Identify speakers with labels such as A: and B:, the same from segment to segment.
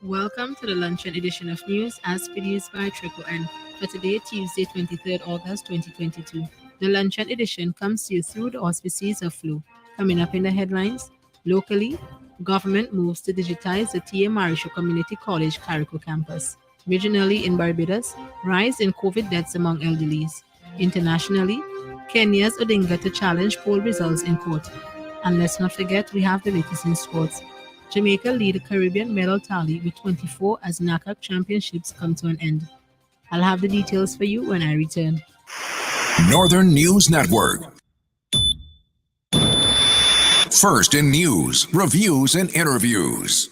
A: Welcome to the luncheon edition of news as produced by Triple N for today, Tuesday, 23rd August 2022. The luncheon edition comes to you through the auspices of Flow. Coming up in the headlines, locally, government moves to digitize the T.A. Marisho Community College Carrico campus. Regionally in Barbados, rise in COVID deaths among elderlies. Internationally, Kenya's Odinga to challenge poll results in court. And let's not forget, we have the latest in sports. Jamaica lead the Caribbean medal tally with 24 as NACAC championships come to an end. I'll have the details for you when I return.
B: Northern News Network. First in news, reviews, and interviews.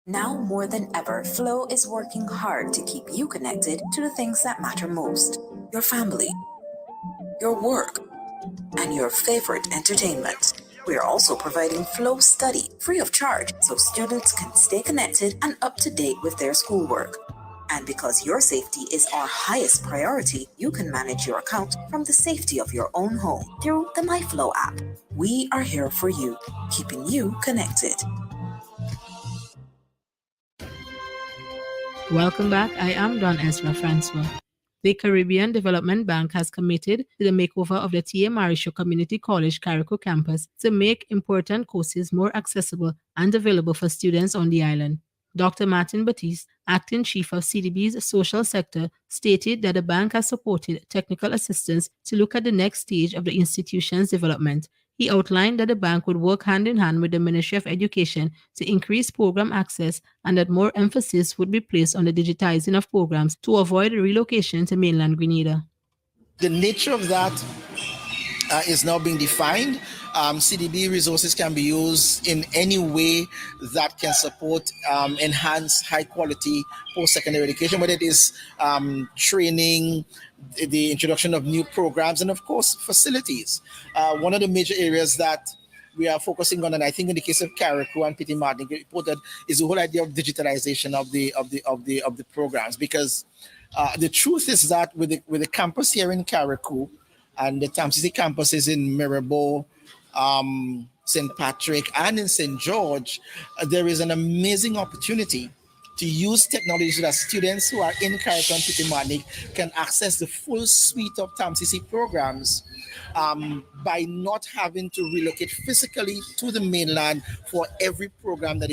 C: Now more than ever, Flow is working hard to keep you connected to the things that matter most. Your family, your work, and your favorite entertainment. We are also providing Flow Study free of charge so students can stay connected and up to date with their schoolwork. And because your safety is our highest priority, you can manage your account from the safety of your own home through the MyFlow app. We are here for you, keeping you connected.
A: Welcome back. I am Don Ezra Francois. The Caribbean Development Bank has committed to the makeover of the T.A. Marisho Community College Carrico campus to make important courses more accessible and available for students on the island. Dr. Martin Batiste, acting chief of CDB's social sector, stated that the bank has supported technical assistance to look at the next stage of the institution's development. He outlined that the bank would work hand in hand with the Ministry of Education to increase program access and that more emphasis would be placed on the digitizing of programs to avoid relocation to mainland Grenada.
D: The nature of that is now being defined. CDB resources can be used in any way that can support enhanced high quality post-secondary education, whether it is training, the introduction of new programs, and of course facilities. One of the major areas that we are focusing on, and I think in the case of Carrico and Petit Martin reported, is the whole idea of digitalization of the programs, because the truth is that with the campus here in Carrico and the TAMCC campuses in Mirabel, St. Patrick, and in St. George, there is an amazing opportunity to use technology so that students who are in Carrico and Petit Martin can access the full suite of TAMCC programs by not having to relocate physically to the mainland for every program that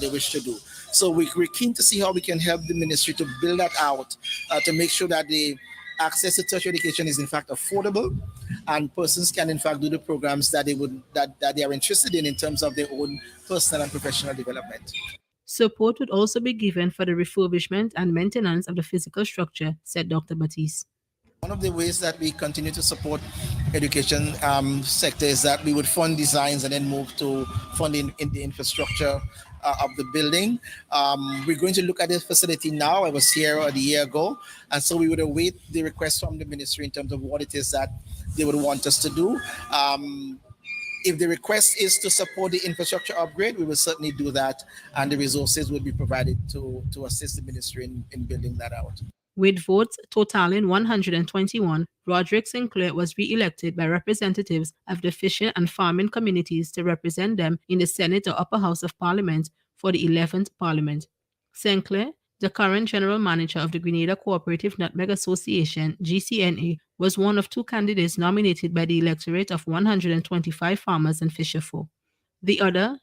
D: they wish to do. So we're keen to see how we can help the ministry to build that out, to make sure that the access to tertiary education is in fact affordable, and persons can in fact do the programs that they are interested in terms of their own personal and professional development.
A: Support would also be given for the refurbishment and maintenance of the physical structure, said Dr. Batiste.
D: One of the ways that we continue to support education sector is that we would fund designs and then move to funding in the infrastructure of the building. We're going to look at this facility now. I was here a year ago, and so we would await the request from the ministry in terms of what it is that they would want us to do. If the request is to support the infrastructure upgrade, we will certainly do that, and the resources will be provided to assist the ministry in building that out.
A: With votes totaling 121, Roderick Sinclair was re-elected by representatives of the fishing and farming communities to represent them in the Senate or Upper House of Parliament for the 11th Parliament. Sinclair, the current general manager of the Grenada Cooperative Nutmeg Association, GCNA, was one of two candidates nominated by the electorate of 125 farmers and fisherfolk. The other,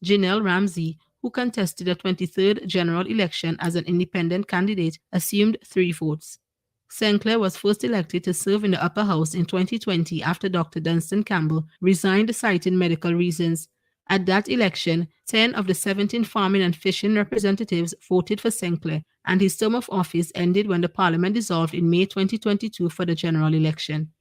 A: Janelle Ramsey, who contested the 23rd general election as an independent candidate, assumed 3 votes. Sinclair was first elected to serve in the upper house in 2020 after Dr. Dunstan Campbell resigned citing medical reasons. At that election, 10 of the 17 farming and fishing representatives voted for Sinclair, and his term of office ended when the parliament dissolved in May 2022 for the general election.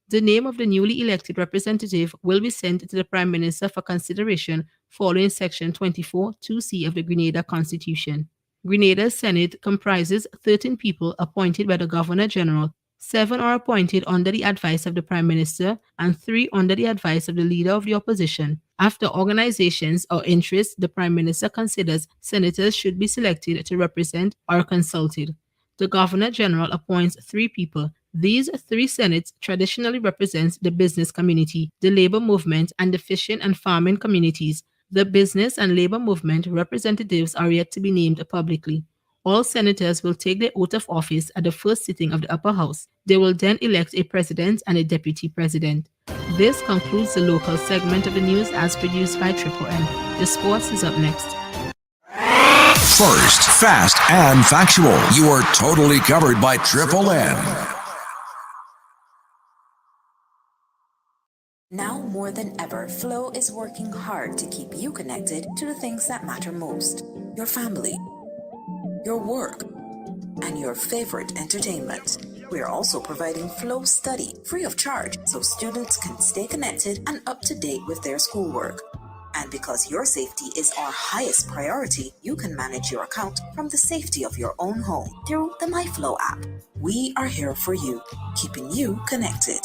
A: The name of the newly elected representative will be sent to the Prime Minister for consideration following Section 24(2)(c) of the Grenada Constitution. Grenada's Senate comprises 13 people appointed by the Governor-General. 7 are appointed under the advice of the Prime Minister and 3 under the advice of the Leader of the Opposition. After organizations or interests the Prime Minister considers senators should be selected to represent or consulted. The Governor-General appoints 3 people, These three senates traditionally represent the business community, the labor movement, and the fishing and farming communities. The business and labor movement representatives are yet to be named publicly. All senators will take their oath of office at the first sitting of the upper house. They will then elect a president and a deputy president. This concludes the local segment of the news as produced by Triple M. The sports is up next.
B: First, fast, and factual. You are totally covered by Triple M.
C: Now more than ever, Flow is working hard to keep you connected to the things that matter most. Your family, your work, and your favorite entertainment. We are also providing Flow Study free of charge so students can stay connected and up to date with their schoolwork. And because your safety is our highest priority, you can manage your account from the safety of your own home through the MyFlow app. We are here for you, keeping you connected.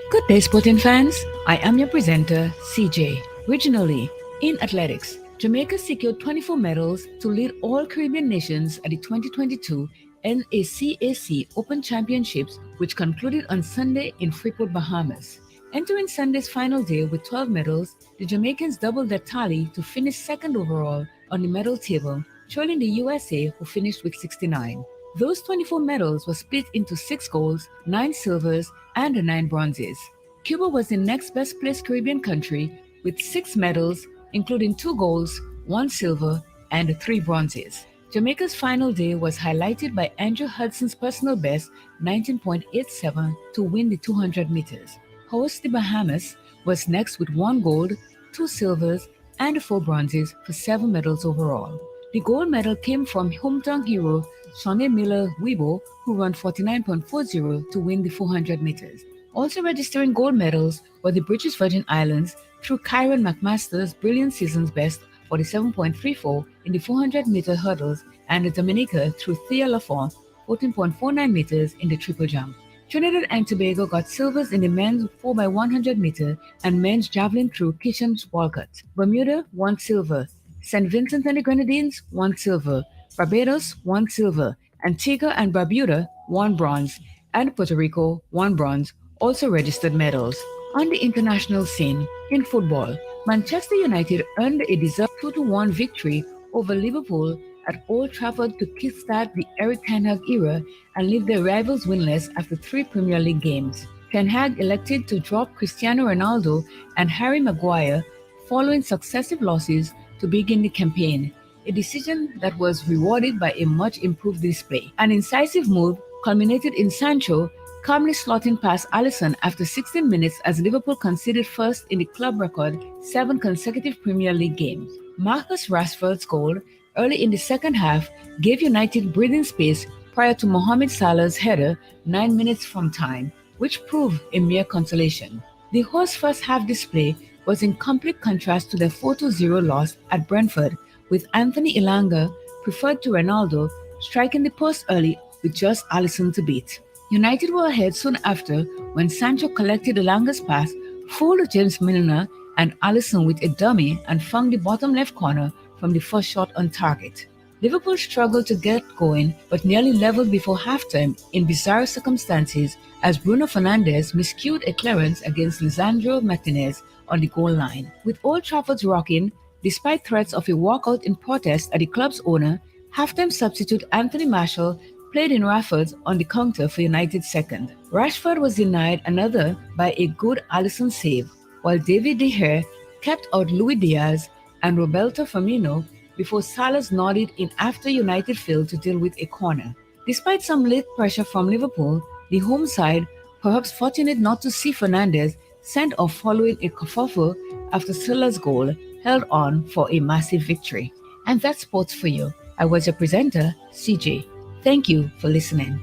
E: Good day, sporting fans. I am your presenter, CJ. Regionally, in athletics, Jamaica secured 24 medals to lead all Caribbean nations at the 2022 NACAC Open Championships, which concluded on Sunday in Freeport, Bahamas. Entering Sunday's final day with 12 medals, the Jamaicans doubled their tally to finish second overall on the medal table, trailing the USA, who finished with 69. Those 24 medals were split into 6 golds, 9 silvers, and 9 bronzes. Cuba was the next best placed Caribbean country with 6 medals, including 2 golds, 1 silver, and 3 bronzes. Jamaica's final day was highlighted by Andrew Hudson's personal best, 19.87, to win the 200 meters. Host the Bahamas was next with 1 gold, 2 silvers, and 4 bronzes for 7 medals overall. The gold medal came from hometown hero Shawnee Miller-Weibo, who ran 49.40 to win the 400 meters. Also registering gold medals were the British Virgin Islands through Kyron McMaster's brilliant season's best 47.34 in the 400-meter hurdles, and the Dominica through Thea Lafont 14.49 meters in the triple jump. Trinidad and Tobago got silvers in the men's 4x100 meter and men's javelin through Kishan Walcott. Bermuda, 1 silver. St. Vincent and the Grenadines, 1 silver. Barbados, 1 silver. Antigua and Barbuda, 1 bronze. And Puerto Rico, 1 bronze, also registered medals. On the international scene, in football, Manchester United earned a deserved 2-1 victory over Liverpool at Old Trafford to kickstart the Erik Ten Hag era and leave their rivals winless after 3 Premier League games. Ten Hag elected to drop Cristiano Ronaldo and Harry Maguire following successive losses to begin the campaign, a decision that was rewarded by a much improved display. An incisive move culminated in Sancho calmly slotting past Alisson after 16 minutes as Liverpool conceded first in the club record 7 consecutive Premier League games. Marcus Rashford's goal early in the second half gave United breathing space prior to Mohamed Salah's header 9 minutes from time, which proved a mere consolation. The hosts' first half display was in complete contrast to their 4-0 loss at Brentford, with Anthony Elanga, preferred to Ronaldo, striking the post early with just Alisson to beat. United were ahead soon after when Sancho collected Elanga's pass, fooled James Milner and Alisson with a dummy and found the bottom left corner from the first shot on target. Liverpool struggled to get going but nearly leveled before halftime in bizarre circumstances as Bruno Fernandes miscued a clearance against Lisandro Martinez on the goal line. With Old Trafford's rocking, despite threats of a walkout in protest at the club's owner, halftime substitute Anthony Martial played in Rashford on the counter for United's second. Rashford was denied another by a good Alisson save, while David De Gea kept out Luis Diaz and Roberto Firmino before Salah nodded in after United failed to deal with a corner. Despite some late pressure from Liverpool, the home side, perhaps fortunate not to see Fernandes sent off following a kerfuffle after Salah's goal, held on for a massive victory. And that's sports for you. I was your presenter, CJ. Thank you for listening.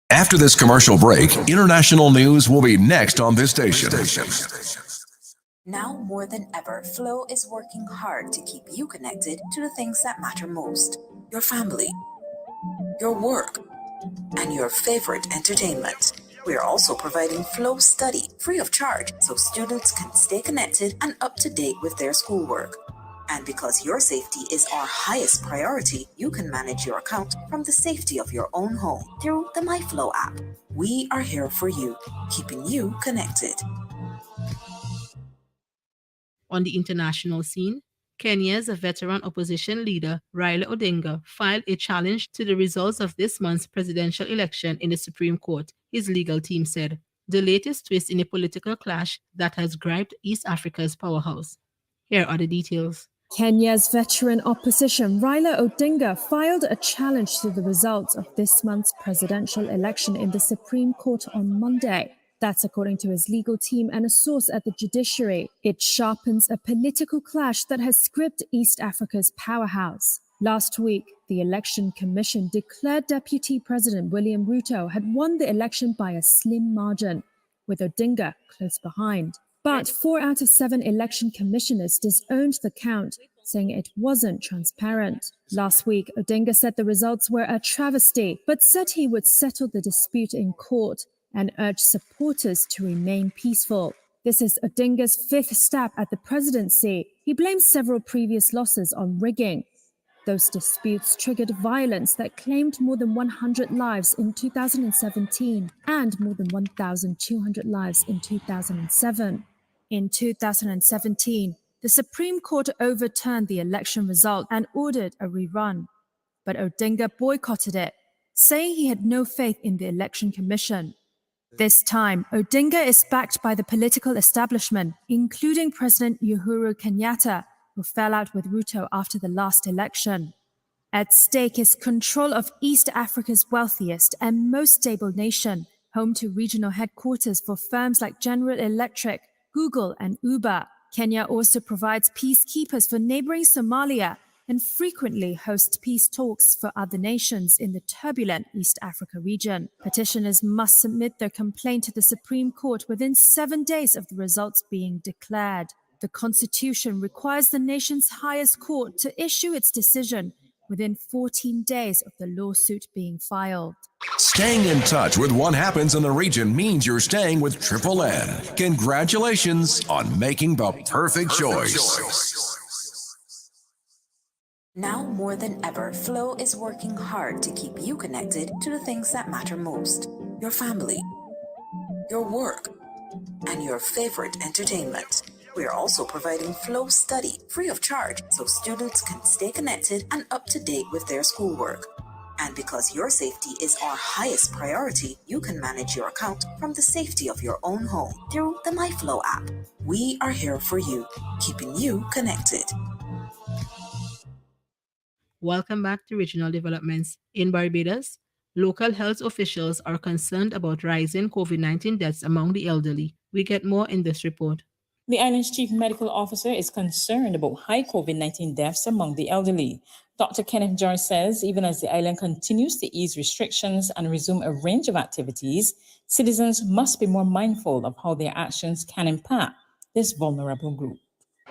B: After this commercial break, international news will be next on this station.
C: Now more than ever, Flow is working hard to keep you connected to the things that matter most. Your family, your work, and your favorite entertainment. We are also providing Flow Study free of charge so students can stay connected and up to date with their schoolwork. And because your safety is our highest priority, you can manage your account from the safety of your own home through the MyFlow app. We are here for you, keeping you connected.
A: On the international scene, Kenya's veteran opposition leader Raila Odinga filed a challenge to the results of this month's presidential election in the Supreme Court, his legal team said, the latest twist in a political clash that has gripped East Africa's powerhouse. Here are the details.
F: Kenya's veteran opposition Raila Odinga filed a challenge to the results of this month's presidential election in the Supreme Court on Monday. That's according to his legal team and a source at the judiciary. It sharpens a political clash that has gripped East Africa's powerhouse. Last week, the Election Commission declared Deputy President William Ruto had won the election by a slim margin, with Odinga close behind. But 4 out of 7 election commissioners disowned the count, saying it wasn't transparent. Last week, Odinga said the results were a travesty, but said he would settle the dispute in court and urged supporters to remain peaceful. This is Odinga's 5th stab at the presidency. He blames several previous losses on rigging. Those disputes triggered violence that claimed more than 100 lives in 2017 and more than 1,200 lives in 2007. In 2017, the Supreme Court overturned the election result and ordered a rerun. But Odinga boycotted it, saying he had no faith in the Election Commission. This time, Odinga is backed by the political establishment, including President Uhuru Kenyatta, who fell out with Ruto after the last election. At stake is control of East Africa's wealthiest and most stable nation, home to regional headquarters for firms like General Electric, Google, and Uber. Kenya also provides peacekeepers for neighboring Somalia and frequently hosts peace talks for other nations in the turbulent East Africa region. Petitioners must submit their complaint to the Supreme Court within 7 days of the results being declared. The Constitution requires the nation's highest court to issue its decision within 14 days of the lawsuit being filed.
B: Staying in touch with what happens in the region means you're staying with Triple N. Congratulations on making the perfect choice.
C: Now more than ever, Flow is working hard to keep you connected to the things that matter most. Your family, your work, and your favorite entertainment. We are also providing Flow Study free of charge so students can stay connected and up to date with their schoolwork. And because your safety is our highest priority, you can manage your account from the safety of your own home through the MyFlow app. We are here for you, keeping you connected.
A: Welcome back to Regional Developments. In Barbados, local health officials are concerned about rising COVID-19 deaths among the elderly. We get more in this report.
G: The island's chief medical officer is concerned about high COVID-19 deaths among the elderly. Dr. Kenneth George says even as the island continues to ease restrictions and resume a range of activities, citizens must be more mindful of how their actions can impact this vulnerable group.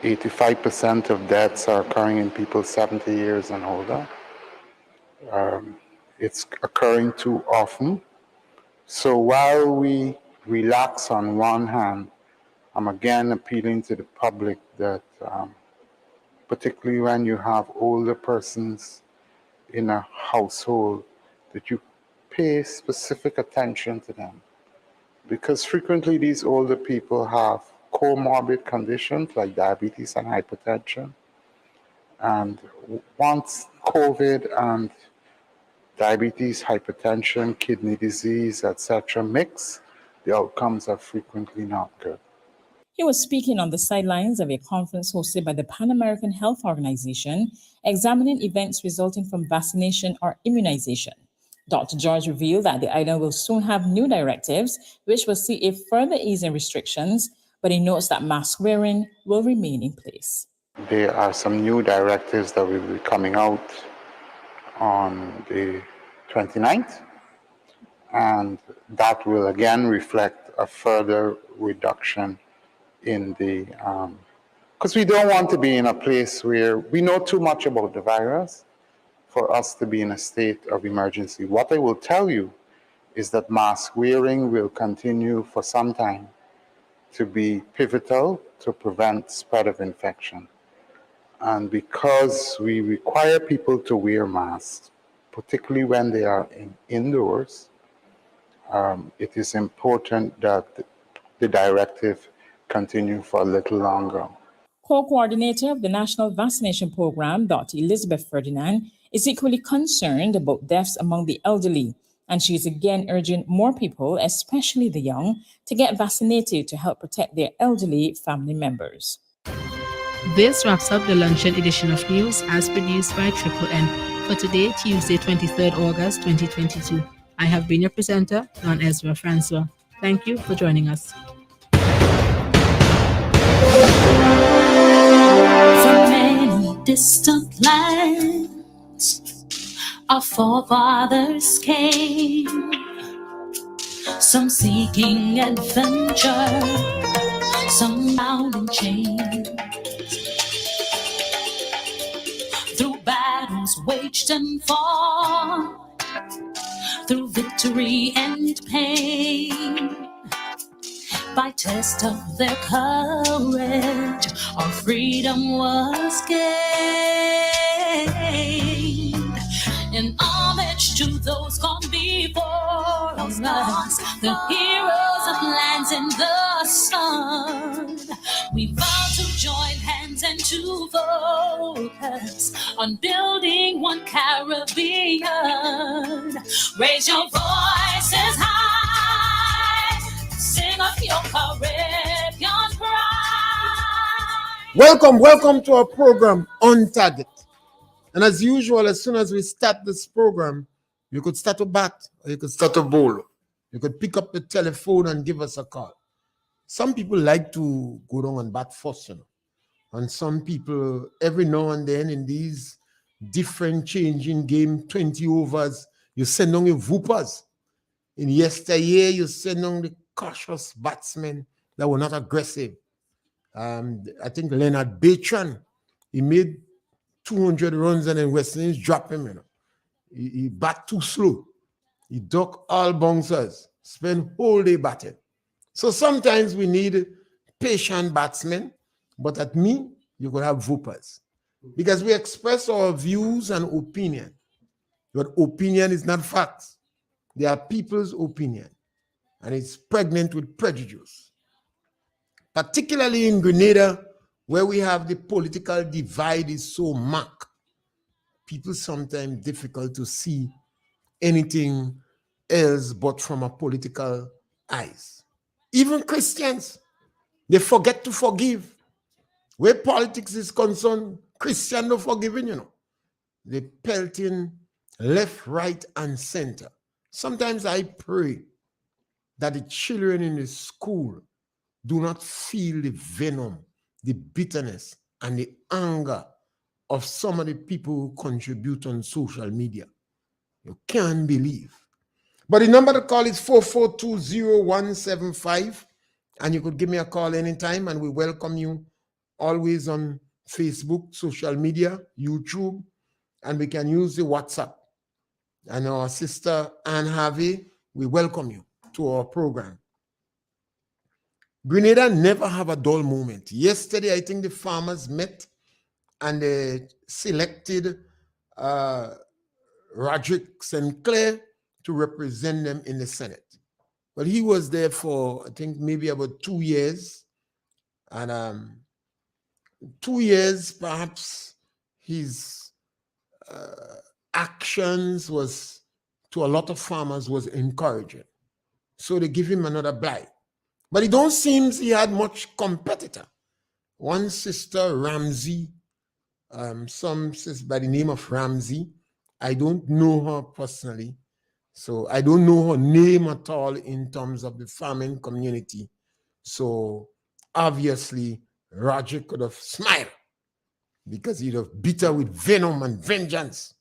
H: 85% of deaths are occurring in people 70 years and older. It's occurring too often. So while we relax on one hand, I'm again appealing to the public that particularly when you have older persons in a household, that you pay specific attention to them. Because frequently these older people have comorbid conditions like diabetes and hypertension. And once COVID and diabetes, hypertension, kidney disease, etc. mix, the outcomes are frequently not good.
G: He was speaking on the sidelines of a conference hosted by the Pan American Health Organization, examining events resulting from vaccination or immunization. Dr. George revealed that the island will soon have new directives, which will see a further ease in restrictions, but he notes that mask wearing will remain in place.
H: There are some new directives that will be coming out on the 29th, and that will again reflect a further reduction in the, because we don't want to be in a place where we know too much about the virus for us to be in a state of emergency. What I will tell you is that mask wearing will continue for some time to be pivotal to prevent spread of infection. And because we require people to wear masks, particularly when they are indoors, it is important that the directive continue for a little longer.
G: Co-coordinator of the National Vaccination Program, Dr. Elizabeth Ferdinand, is equally concerned about deaths among the elderly, and she is again urging more people, especially the young, to get vaccinated to help protect their elderly family members.
A: This wraps up the luncheon edition of news as produced by Triple N for today, Tuesday, 23rd August 2022. I have been your presenter, Don Ezra Francois. Thank you for joining us.
I: From many distant lands, our forefathers came, some seeking adventure, some bound in chains. Through battles waged and fought, through victory and pain, by test of their courage, our freedom was gained. In homage to those gone before us, the heroes of lands in the sun, we vow to join hands and to focus on building one Caribbean. Raise your voices high, sing of your Caribbean pride.
J: Welcome to our program On Target. And as usual, as soon as we start this program, you could start a bat or you could start a bowl. You could pick up the telephone and give us a call. Some people like to go down and bat first, and some people every now and then in these different changing game, 20 overs, you send on your whoopers. In yesteryear, you send on the cautious batsmen that were not aggressive. I think Leonard Bertrand, he made 200 runs and then West Indies dropped him. He bat too slow. He duck all bouncers, spend whole day batting. So sometimes we need patient batsmen, but at me, you could have whoopers. Because we express our views and opinion. But opinion is not facts. They are people's opinion. And it's pregnant with prejudice. Particularly in Grenada, where we have the political divide is so marked. People sometimes difficult to see anything else but from a political eyes. Even Christians, they forget to forgive. Where politics is concerned, Christians don't forgiving, They pelting left, right, and center. Sometimes I pray that the children in the school do not feel the venom, the bitterness, and the anger of some of the people who contribute on social media. You can't believe. But the number to call is 4420175, and you could give me a call anytime, and we welcome you always on Facebook, social media, YouTube, and we can use the WhatsApp. And our sister Anne Harvey, we welcome you to our program. Grenada never have a dull moment. Yesterday, I think the farmers met and they selected Roderick Sinclair to represent them in the Senate. But he was there for, I think, maybe about 2 years. And 2 years, perhaps, his actions was, to a lot of farmers, was encouraging. So they give him another blight. But it don't seem he had much competitor. One sister, Ramsey, some says by the name of Ramsey. I don't know her personally. So I don't know her name at all in terms of the farming community. So obviously, Roger could have smiled because he'd have beat her with venom and vengeance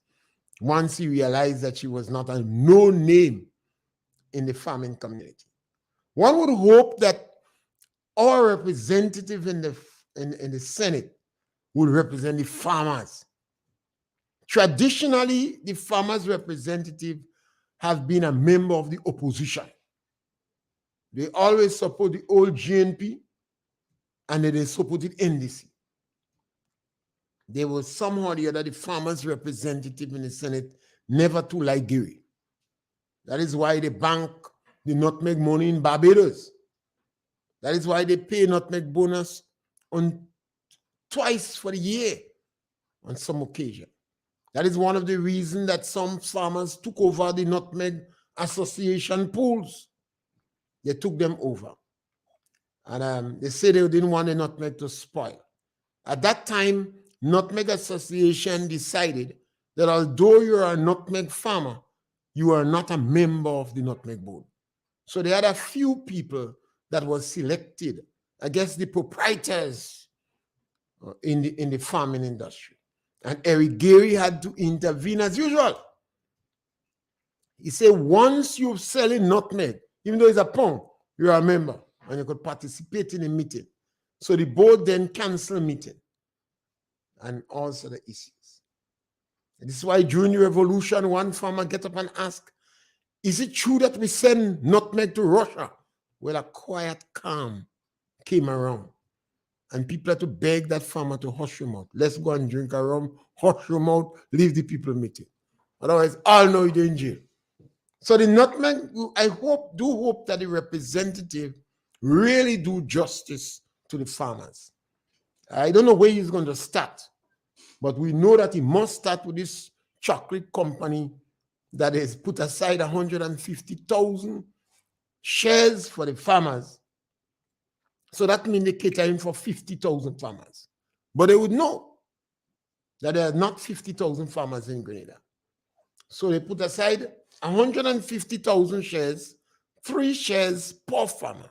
J: once he realized that she was not a no name in the farming community. One would hope that our representative in the Senate would represent the farmers. Traditionally, the farmers' representative have been a member of the opposition. They always support the old GNP and then they supported NDC. there was somehow or the other the farmers' representative in the Senate never to like Gary. That is why the bank did not make money in Barbados. That is why they pay nutmeg bonus on twice for the year on some occasion. That is one of the reasons that some farmers took over the Nutmeg Association pools. They took them over. And they said they didn't want the nutmeg to spoil. At that time, Nutmeg Association decided that although you're a nutmeg farmer, you are not a member of the Nutmeg Board. So they had a few people that was selected against the proprietors in the farming industry. And Eric Gary had to intervene as usual. He said, once you're selling nutmeg, even though it's a pound, you're a member and you could participate in a meeting. So the board then canceled the meeting and also the issues. And this is why during the revolution, one farmer get up and ask, is it true that we send nutmeg to Russia? Well, a quiet calm came around. And people had to beg that farmer to hush your mouth. Let's go and drink a rum, hush your mouth, leave the people meeting. Otherwise, I'll know you're in jail. So the nutmeg, I do hope that the representative really do justice to the farmers. I don't know where he's going to start, but we know that he must start with this chocolate company that has put aside 150,000 shares for the farmers. So that means they're catering for 50,000 farmers. But they would know that there are not 50,000 farmers in Grenada. So they put aside 150,000 shares, 3 shares per farmer.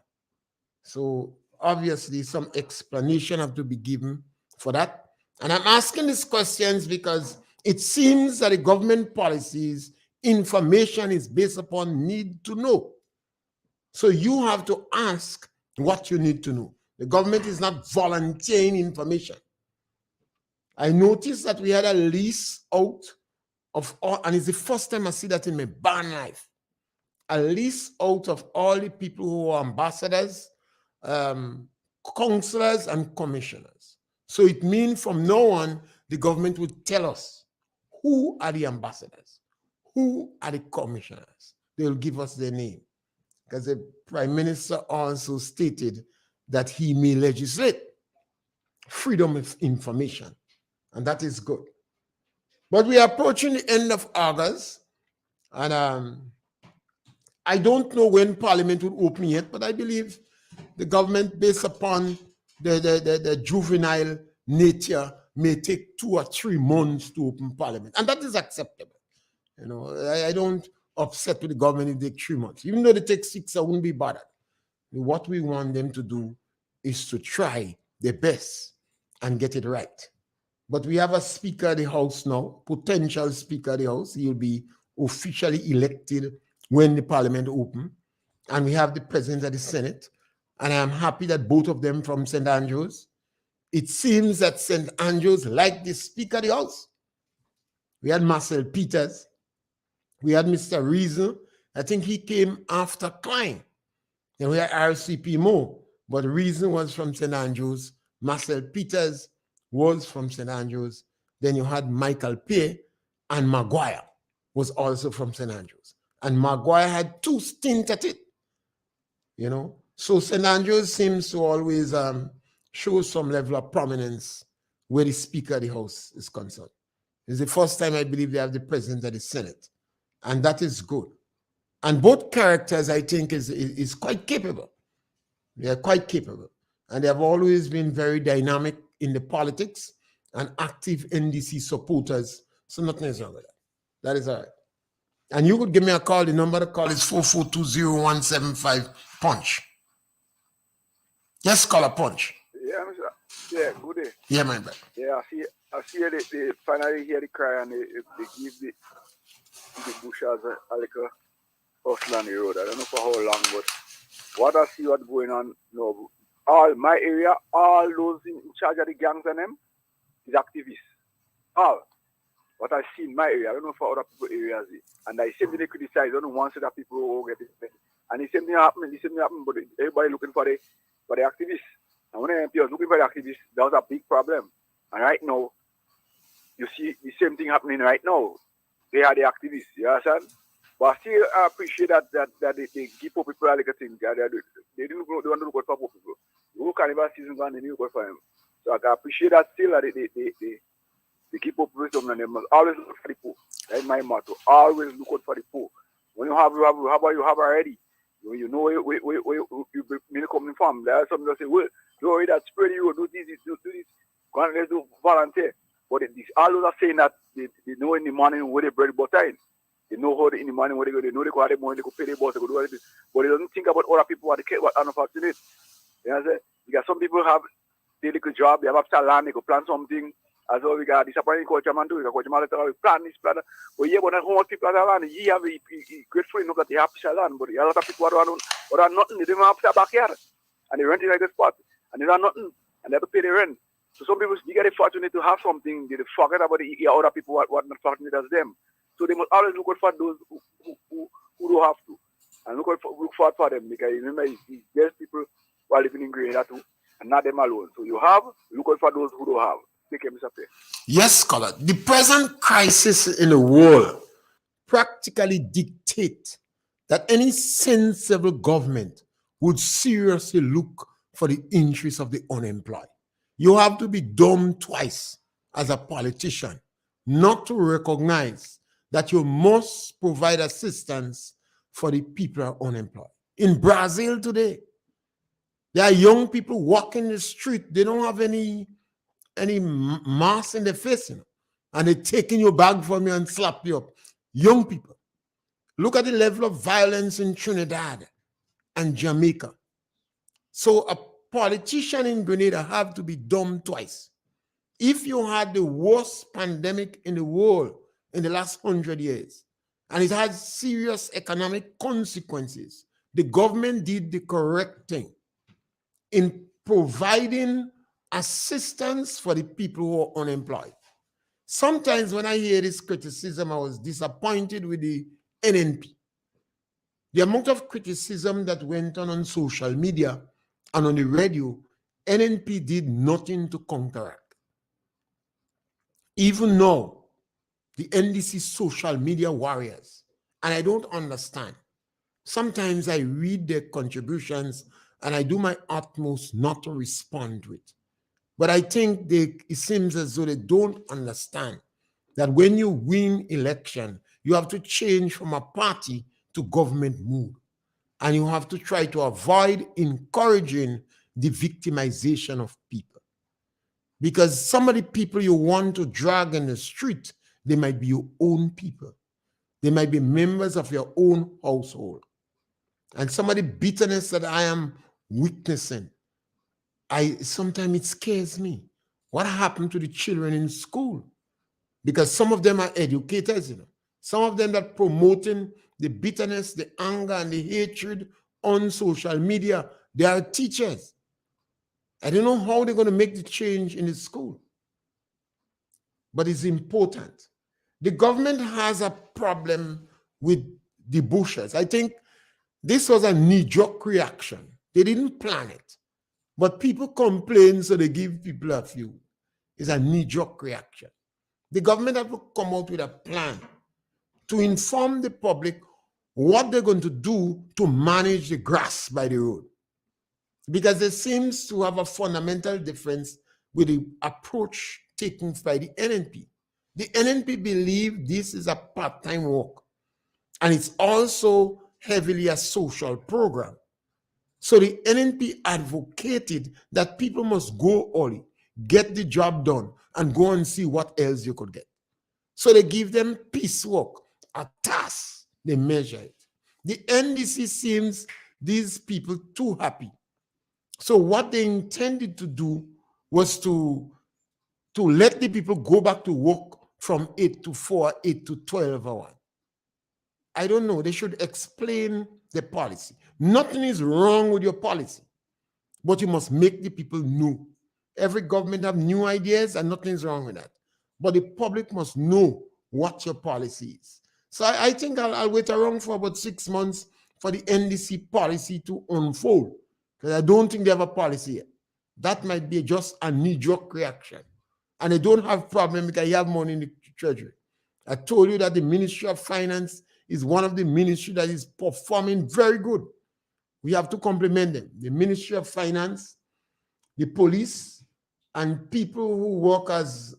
J: So obviously some explanation have to be given for that. And I'm asking these questions because it seems that the government policies, information is based upon need to know. So you have to ask what you need to know. The government is not volunteering information. I noticed that we had a list out of all, and it's the first time I see that in my barn life, a list out of all the people who are ambassadors, councillors, and commissioners. So it means from now on, the government would tell us who are the ambassadors, who are the commissioners. They'll give us their name. Because the Prime Minister also stated that he may legislate freedom of information, and that is good. But we are approaching the end of August, and I don't know when Parliament will open yet, but I believe the government, based upon the juvenile nature, may take 2 or 3 months to open Parliament, and that is acceptable. You know, I don't upset with the government if they take 3 months. Even though they take 6, I wouldn't be bothered. What we want them to do is to try their best and get it right. But we have a Speaker of the House now, potential Speaker of the House. He'll be officially elected when the Parliament opens. And we have the President of the Senate. And I am happy that both of them from St. Andrews. It seems that St. Andrews like the Speaker of the House. We had Marcel Peters. We had Mr. Reason. I think he came after Klein. Then we had RCP Mo, but Reason was from St. Andrews. Marcel Peters was from St. Andrews. Then you had Michael Pay, and Maguire was also from St. Andrews. And Maguire had 2 stints at it, you know. So St. Andrews seems to always show some level of prominence where the Speaker of the House is concerned. It's the first time I believe they have the President of the Senate. And that is good. And both characters, I think, is quite capable. They are quite capable. And they have always been very dynamic in the politics and active NDC supporters. So nothing is wrong with that. That is all right. And you could give me a call. The number to call is 4420175 Punch. Yes, call a Punch.
K: Yeah, yeah, good day.
J: Yeah, my brother.
K: Yeah, I see they finally hear the cry and they give the bush as a little hustle on the road. I don't know for how long, but what I see what's going on now. All my area, all those in charge of the gangs and them is activists. All. What I see in my area, I don't know for other people areas. And I same thing they criticize, I don't know one set of people who get it. And the same thing happened, but everybody looking for the activists. And when the MP was looking for the activists, that was a big problem. And right now, you see the same thing happening right now. They are the activists, you understand? But still, I appreciate that they give poor people a little thing. They don't want to look for poor people. Who carnival season one, they look for them. So I can appreciate that still that they keep up with them, and they must always look for the poor. That's my motto. Always look out for the poor. When you have already. You know you may come from. There are some that say, well, you already that spread you do this. Go and let's do volunteer. But all those are saying that they know in the morning where they bread butter in. They know how in the morning where they go. They know they go have the money. They go pay their boss. They go do all this. But they don't think about other people what are unfortunate. You know what I'm saying? Because some people have their little job. They have to land. They go plan something. As well, we got disappointing culture man too. Culture man plan this plan. But yeah, but how much people are land? You have a great friend that they have to land. But a lot of people are nothing. They don't have a backyard, and they rent it like a spot, and they are nothing, and they have to pay the rent. So some people you get fortunate to have something. They forget about the other people what not fortunate as them. So they must always look out for those who don't have to, and look forward for them, because remember there's people who are living in Grenada too, and not them alone. So you have look out for those who don't have.
J: Yes, scholar. The present crisis in the world practically dictate that any sensible government would seriously look for the interests of the unemployed. You have to be dumb twice as a politician not to recognize that you must provide assistance for the people who are unemployed. In Brazil today, there are young people walking the street. They don't have any mask in their face, and they're taking your bag from you and slap you up. Young people. Look at the level of violence in Trinidad and Jamaica. So a politician in Grenada have to be dumb twice. If you had the worst pandemic in the world in the last 100 years, and it had serious economic consequences, the government did the correct thing in providing assistance for the people who are unemployed. Sometimes when I hear this criticism, I was disappointed with the NNP. The amount of criticism that went on social media and on the radio, NNP did nothing to counteract. Even now, the NDC social media warriors, and I don't understand. Sometimes I read their contributions and I do my utmost not to respond to it. But I think it seems as though they don't understand that when you win election, you have to change from a party to government mood. And you have to try to avoid encouraging the victimization of people. Because some of the people you want to drag in the street, they might be your own people. They might be members of your own household. And some of the bitterness that I am witnessing, sometimes it scares me. What happened to the children in school? Because some of them are educators, Some of them that promoting the bitterness, the anger, and the hatred on social media, they are teachers. I don't know how they're going to make the change in the school. But it's important. The government has a problem with the bushers. I think this was a knee-jerk reaction. They didn't plan it. But people complain, so they give people a few. It's a knee-jerk reaction. The government have to come out with a plan to inform the public what they're going to do to manage the grass by the road. Because there seems to have a fundamental difference with the approach taken by the NNP. The NNP believe this is a part-time work, and it's also heavily a social program. So the NNP advocated that people must go early, get the job done, and go and see what else you could get. So they give them piecework, a task, they measure it. The NDC seems these people too happy. So what they intended to do was to let the people go back to work from 8 to 4, 8 to 12 hours. I don't know. They should explain the policy. Nothing is wrong with your policy, but you must make the people know. Every government have new ideas and nothing's wrong with that. But the public must know what your policy is. So I think I'll wait around for about 6 months for the NDC policy to unfold, because I don't think they have a policy yet. That might be just a knee-jerk reaction. and they don't have problem because you have money in the treasury. I told you that the Ministry of Finance is one of the ministries that is performing very good. We have to compliment them. The Ministry of Finance, the police, and people who work as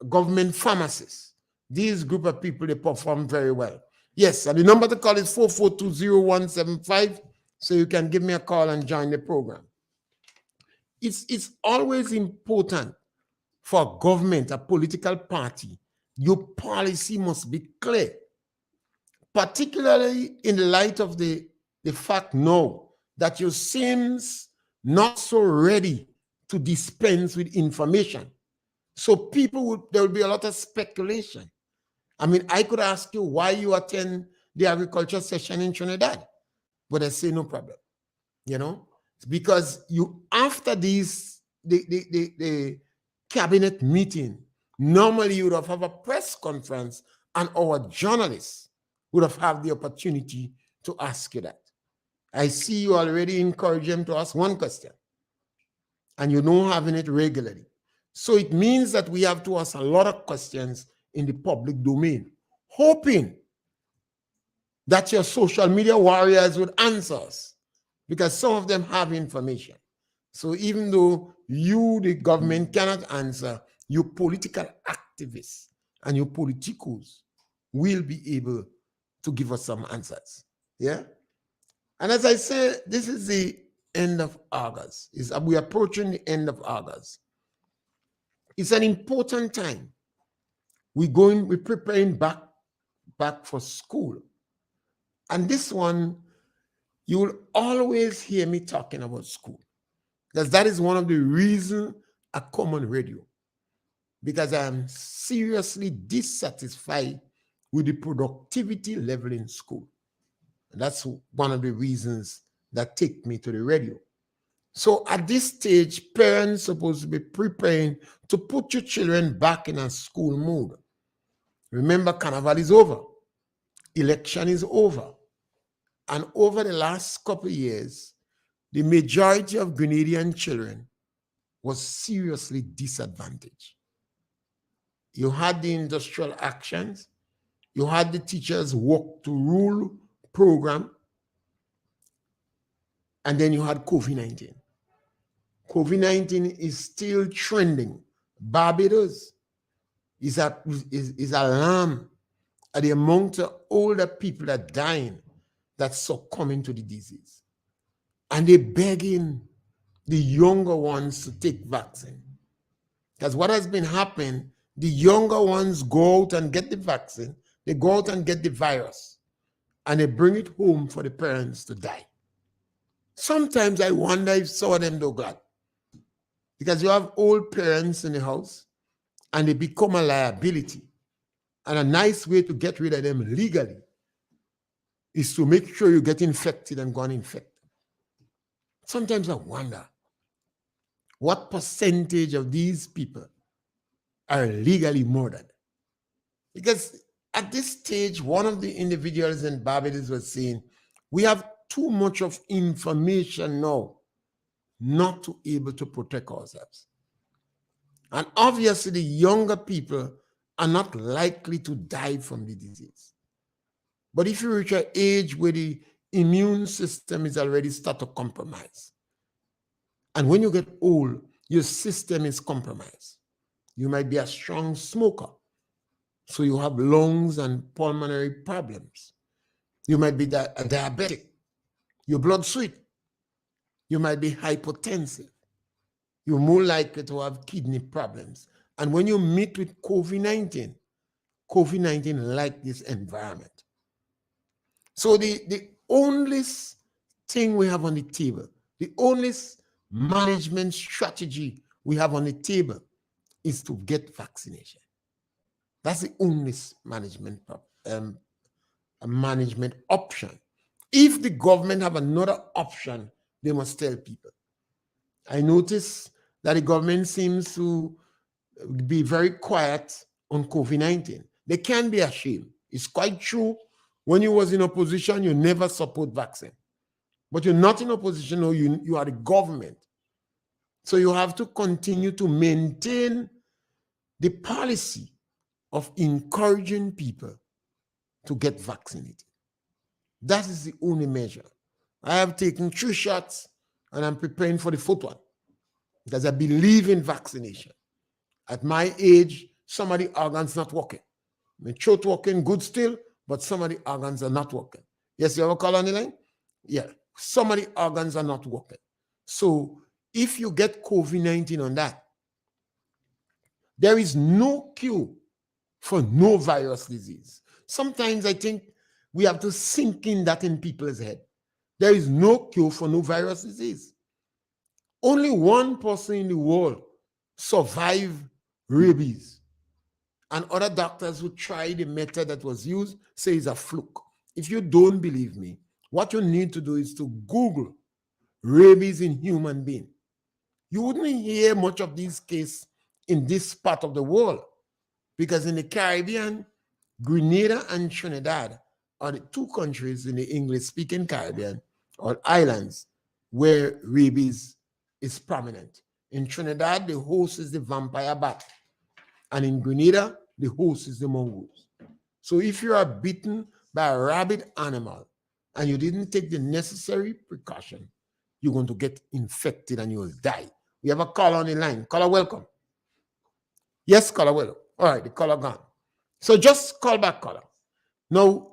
J: government pharmacists. These group of people, they perform very well. Yes, and the number to call is 4420175, so you can give me a call and join the program. It's always important for government, a political party, your policy must be clear, particularly in the light of the fact now that you seems not so ready to dispense with information. So there will be a lot of speculation. I mean, I could ask you why you attend the agriculture session in Trinidad, but I say no problem. You know, it's because after the cabinet meeting, normally you would have a press conference and our journalists would have had the opportunity to ask you that. I see you already encourage them to ask one question, and you know having it regularly. So it means that we have to ask a lot of questions in the public domain, hoping that your social media warriors would answer us, because some of them have information. So even though you, the government, cannot answer, your political activists and your politicos will be able to give us some answers. Yeah? And as I say, this is the end of August. We're approaching the end of August. It's an important time. We're preparing back for school. And this one, you will always hear me talking about school, because that is one of the reasons I come on radio, because I am seriously dissatisfied with the productivity level in school. And that's one of the reasons that take me to the radio. So at this stage, parents are supposed to be preparing to put your children back in a school mood. Remember, Carnival is over. Election is over. And over the last couple of years, the majority of Grenadian children was seriously disadvantaged. You had the industrial actions, you had the teachers' work to rule program, and then you had COVID-19. COVID-19 is still trending. Barbados is alarmed at the amount of older people that are dying, that succumbing to the disease. And they're begging the younger ones to take vaccine. Because what has been happening, the younger ones go out and get the vaccine, they go out and get the virus, and they bring it home for the parents to die. Sometimes I wonder if some of them do glad. Because you have old parents in the house, and they become a liability. And a nice way to get rid of them legally is to make sure you get infected and go uninfected. Sometimes I wonder what percentage of these people are legally murdered. Because at this stage, one of the individuals in Barbados was saying, we have too much of information now not to be able to protect ourselves. And obviously the younger people are not likely to die from the disease. But if you reach an age where the immune system is already start to compromise, and when you get old, your system is compromised. You might be a strong smoker, so you have lungs and pulmonary problems. You might be a diabetic, your blood sweet. You might be hypertensive. You're more likely to have kidney problems. And when you meet with COVID-19 like this environment. So the only thing we have on the table, the only management strategy we have on the table is to get vaccination. That's the only management option. If the government have another option, they must tell people. I notice that the government seems to be very quiet on COVID-19. They can be ashamed. It's quite true. When you was in opposition, you never support vaccine. But you're not in opposition, no, you are the government. So you have to continue to maintain the policy of encouraging people to get vaccinated. That is the only measure. I have taken 3 shots and I'm preparing for the 4th one because I believe in vaccination. At my age, some of the organs not working. My throat working good still, but some of the organs are not working. Yes, you have a call on the line? Yeah, some of the organs are not working. So if you get COVID-19 on that, there is no cure for no virus disease. Sometimes I think we have to sink in that in people's head. There is no cure for no virus disease. Only one person in the world survived rabies. And other doctors who tried the method that was used say it's a fluke. If you don't believe me, what you need to do is to Google rabies in human being. You wouldn't hear much of these cases in this part of the world because in the Caribbean, Grenada and Trinidad are the 2 countries in the English-speaking Caribbean or islands where rabies is prominent. In Trinidad, the host is the vampire bat. And in Grenada, the host is the mongoose. So if you are bitten by a rabid animal and you didn't take the necessary precaution, you're going to get infected and you will die. We have a caller on the line. Caller, welcome. Yes, caller, welcome. All right, the caller gone. So just call back, caller. Now,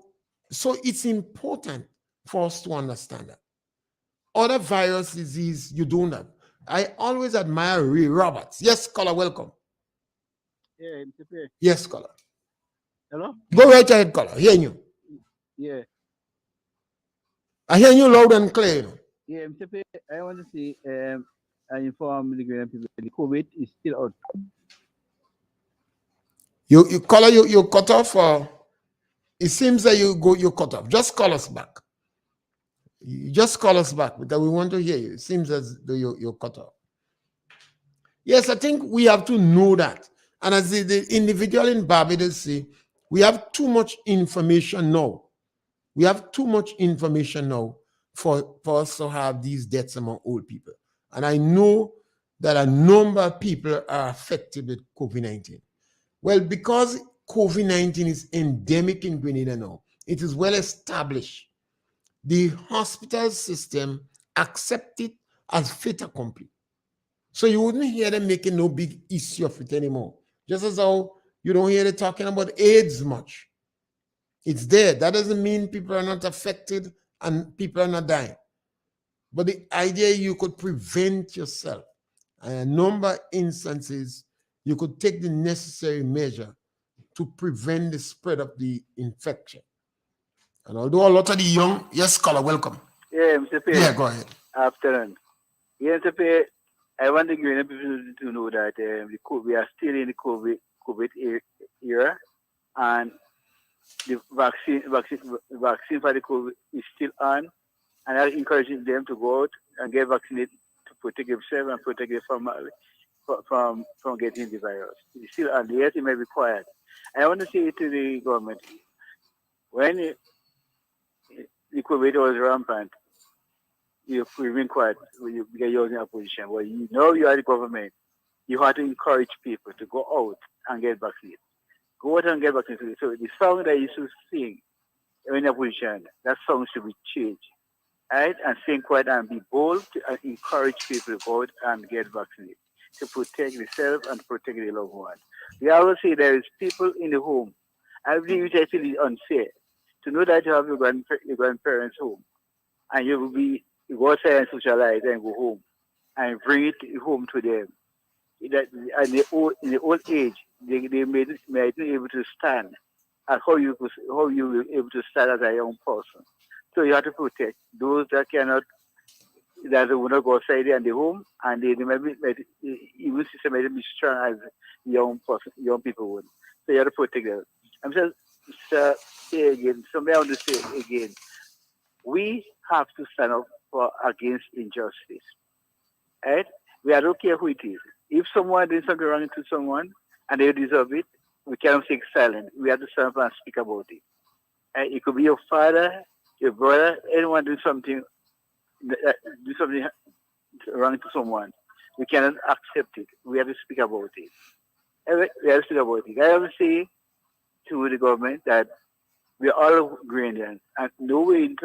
J: so it's important for us to understand that. Other virus disease, you don't have. I always admire Ray Roberts. Yes, caller, welcome.
L: Yeah, Mr.
J: Yes, caller.
L: Hello?
J: Go right ahead, caller. Hearing you.
L: Yeah.
J: I hear you loud and clear. You know.
L: Yeah, Mr. I want to see and inform the Grenadian people the COVID is still out.
J: You caller, you cut off, or it seems that you cut off. Just call us back. You just call us back because we want to hear you. It seems as though you're cut off. Yes, I think we have to know that. And as the individual in Barbados say, we have too much information now. We have too much information now for us to have these deaths among old people. And I know that a number of people are affected with COVID-19. Well, because COVID-19 is endemic in Grenada now, it is well established. The hospital system accepts it as fait accompli. So you wouldn't hear them making no big issue of it anymore. Just as how you don't hear them talking about AIDS much. It's there. That doesn't mean people are not affected and people are not dying. But the idea you could prevent yourself. And a number of instances, you could take the necessary measure to prevent the spread of the infection. And although a lot of the young, yes, caller, welcome.
L: Yeah, Mr. Perry.
J: Yeah, go ahead.
L: Afternoon. Yeah, Mr. Perry, I want the Grenadian people to know that we are still in the COVID era, and the vaccine for the COVID is still on, and I'm encouraging them to go out and get vaccinated to protect themselves and protect their family from getting the virus. It's still on. Yes, it may be quiet. I want to say to the government, when the COVID was rampant, you've been quiet because you're in opposition. Well, you know you are the government. You have to encourage people to go out and get vaccinated. Go out and get vaccinated. So the song that you should sing in opposition, that song should be changed. Right? And sing quiet and be bold and encourage people to go out and get vaccinated to protect themselves and protect their loved ones. We always say there is people in the home. I believe it is unfair to know that you have your grandparents home and you go outside and socialize and go home and bring it home to them. That in the old age, they may not be able to stand and how you will be able to stand as a young person. So you have to protect those that will not go outside and the home, and the immune system may not be strong as young people would. So you have to protect them. I'm just say again, somebody I want to say again, we have to stand up against injustice. Right? We don't care who it is. If someone did something wrong to someone and they deserve it, we cannot stay silent. We have to stand up and speak about it. It could be your father, your brother, anyone do something wrong to someone. We cannot accept it. We have to speak about it. Let's speak about it. I will say to the government that we are all Grenadians, and no way in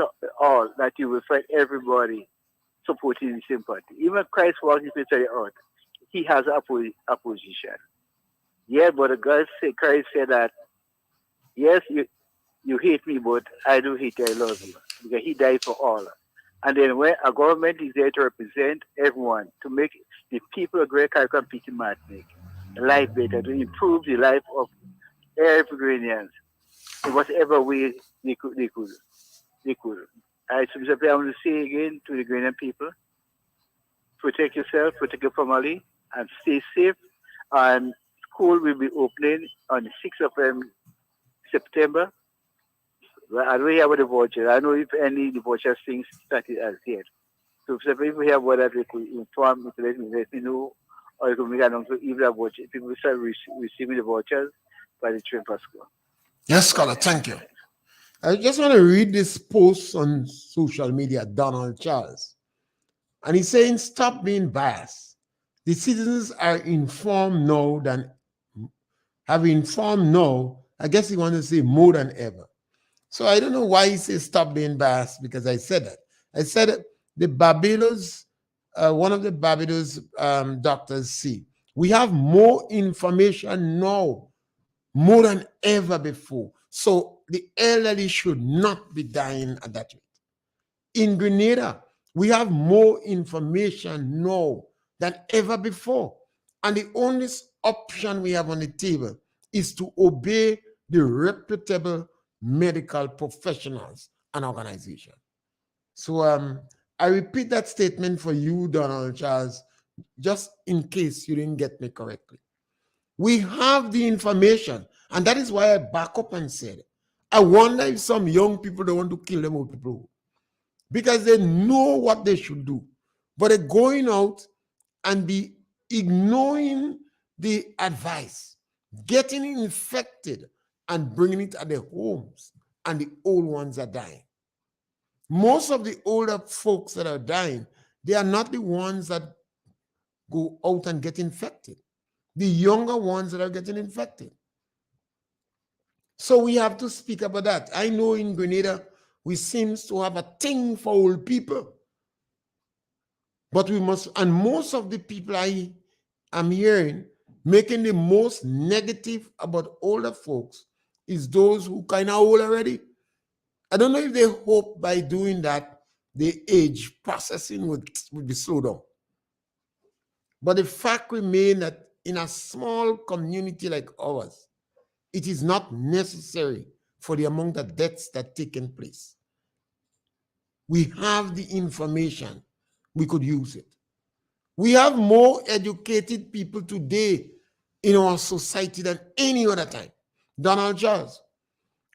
L: all that you will find everybody supporting the same party. Even Christ walked his way out. He has opposition. Yeah, but the God say, Christ said that, yes, you hate me, but I do hate you, I love you. Because he died for all. And then when a government is there to represent everyone, to make the people of Great Carrick compete in Martinique life better, to improve the life of every Grenadians in whatever way they could. I simply want to say again to the Grenadian people, protect yourself, protect your family, and stay safe. And school will be opening on the 6th of September. Well, I don't hear about the voucher. I know if any the voucher things started as yet. So if people hear about that, they could inform me, let me know, or you can make an announcement if the voucher. People start receiving the vouchers by the train for school.
J: Yes, scholar, thank you. I just want to read this post on social media, Donald Charles. And he's saying, stop being biased. The citizens are informed now I guess he wanted to say more than ever. So I don't know why he says stop being biased, because I said that. I said the Barbados, one of the Barbados doctors see, we have more information now, more than ever before. So the elderly should not be dying at that rate. In Grenada, we have more information now than ever before. And the only option we have on the table is to obey the reputable medical professionals and organizations. So I repeat that statement for you, Donald Charles, just in case you didn't get me correctly. We have the information, and that is why I back up and said, I wonder if some young people don't want to kill them old people, because they know what they should do, but they're going out and be ignoring the advice, getting infected and bringing it at their homes, and the old ones are dying. Most of the older folks that are dying, they are not the ones that go out and get infected. The younger ones that are getting infected. So we have to speak about that. I know in Grenada, we seem to have a thing for old people. But we must, and most of the people I am hearing making the most negative about older folks is those who kind of old already. I don't know if they hope by doing that, the age processing would be slowed down. But the fact remains that in a small community like ours, it is not necessary for the amount of deaths that taken place. We have the information, we could use it. We have more educated people today in our society than any other time. Donald Charles.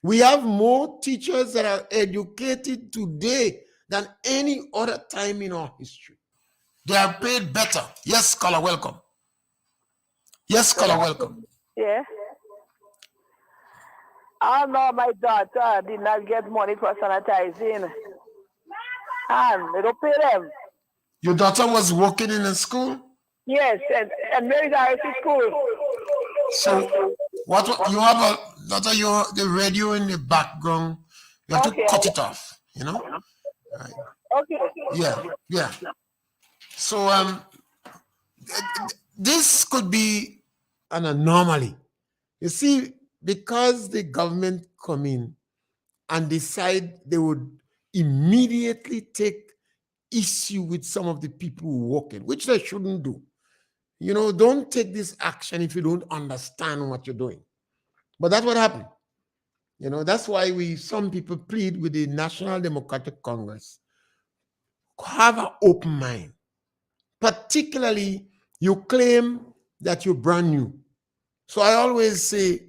J: We have more teachers that are educated today than any other time in our history. They are paid better. Yes, scholar, welcome. Yes, scholar, welcome.
M: Yeah. Oh no, my daughter did not get money for sanitizing. And they don't pay them.
J: Your daughter was working in a school?
M: Yes, and Mary Harris school.
J: So what you have a daughter, you the radio in the background, you have to cut it off, you know? Right.
M: Okay.
J: Yeah. So this could be an anomaly. You see, because the government come in and decide they would immediately take issue with some of the people who work in, which they shouldn't do. You know, don't take this action if you don't understand what you're doing. But that's what happened. You know, that's why some people plead with the National Democratic Congress. Have an open mind. Particularly, you claim that you're brand new. So I always say,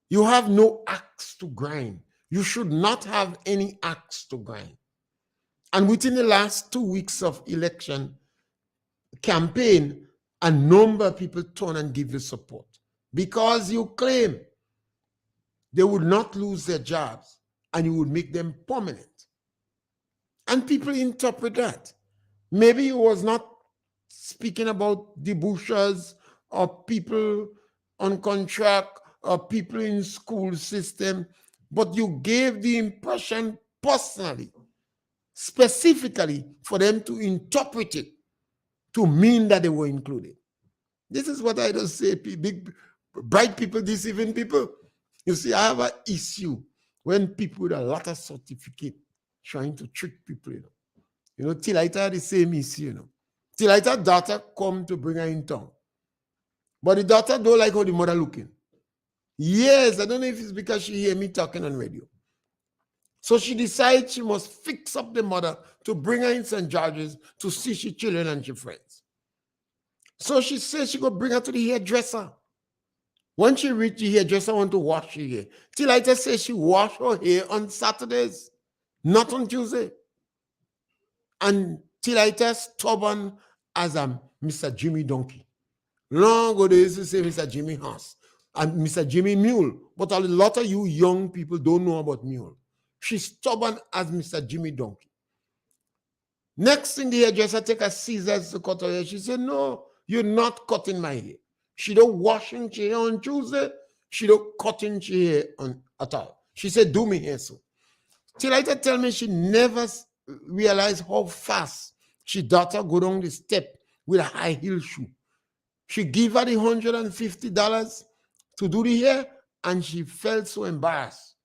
J: you have no axe to grind. You should not have any axe to grind. And within the last 2 weeks of election campaign, a number of people turn and give you support because you claim they would not lose their jobs and you would make them permanent. And people interpret that. Maybe he was not speaking about the Bushers or people on contract or people in school system, but you gave the impression personally, specifically for them to interpret it to mean that they were included. This is what I don't say, big, bright people deceiving people. You see, I have an issue when people with a lot of certificate trying to trick people, You know, Tillita had the same issue, Tillita's daughter come to bring her in town. But the daughter don't like how the mother looking. Yes, I don't know if it's because she hear me talking on radio. So she decides she must fix up the mother to bring her in St. George's to see she children and she friends. So she says she go bring her to the hairdresser. When she reach the hairdresser, want to wash her hair. Tillita says she wash her hair on Saturdays, not on Tuesday. And Tillita stubborn as Mr. Jimmy Donkey. Long ago, they used to say Mr. Jimmy Horse and Mr. Jimmy Mule. But a lot of you young people don't know about Mule. She's stubborn as Mr. Jimmy Donkey. Next thing, the hairdresser take a scissors to cut her hair. She said, no, you're not cutting my hair. She don't washing her hair on Tuesday. She don't cutting her hair at all. She said, do me hair so. Tillita tell me she never realized how fast she daughter go down the step with a high heel shoe. She gave her the $150 to do the hair, and she felt so embarrassed.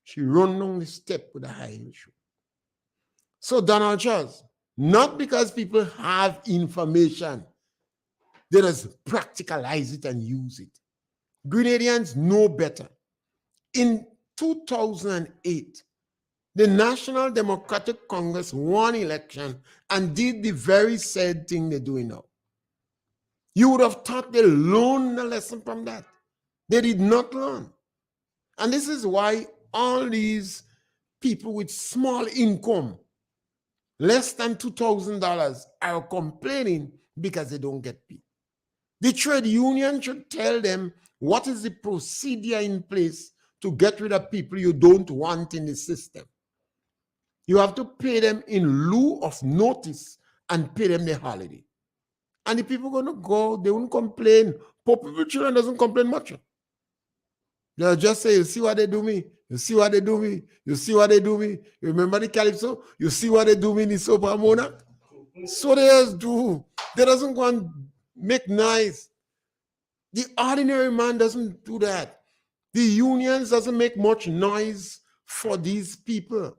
J: She run down the step with a high heel shoe. So Donald Charles, not because people have information, they just practicalize it and use it. Grenadians know better. In 2008, the National Democratic Congress won election and did the very sad thing they're doing now. You would have thought they learned a lesson from that. They did not learn. And this is why all these people with small income, less than $2,000, are complaining because they don't get paid. The trade union should tell them what is the procedure in place to get rid of people you don't want in the system. You have to pay them in lieu of notice and pay them the holiday. And the people going to go, they won't complain. Poor people children doesn't complain much. They'll just say, you see what they do me? You see what they do me? You see what they do me? You remember the Calypso? You see what they do me in the soap Ramona? So they just do. They doesn't go and make noise. The ordinary man doesn't do that. The unions doesn't make much noise for these people.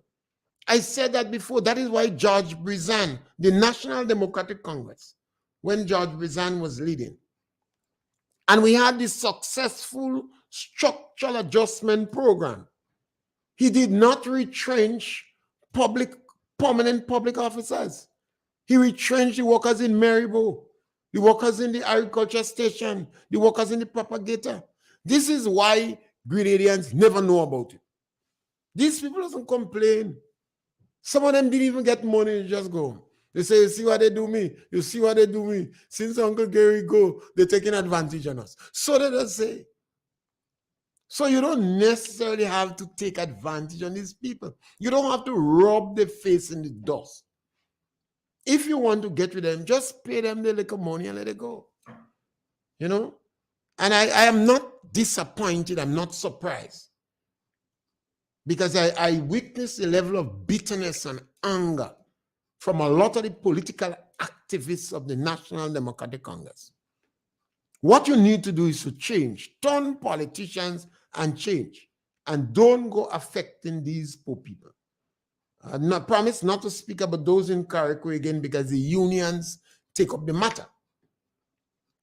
J: I said that before. That is why George Brizan, the National Democratic Congress, when George Brizan was leading, and we had this successful structural adjustment program, he did not retrench permanent public officers. He retrenched the workers in Marybo, the workers in the agriculture station, the workers in the propagator. This is why Grenadians never know about it. These people doesn't complain. Some of them didn't even get money, they just go. They say, you see what they do me? You see what they do me? Since Uncle Gary go, they're taking advantage on us. So they just say. So you don't necessarily have to take advantage on these people. You don't have to rub their face in the dust. If you want to get rid of them, just pay them the little money and let it go. You know? And I am not disappointed. I'm not surprised. Because I witnessed the level of bitterness and anger from a lot of the political activists of the National Democratic Congress. What you need to do is to change. Turn politicians and change. And don't go affecting these poor people. I promise not to speak about those in Carriacou again because the unions take up the matter.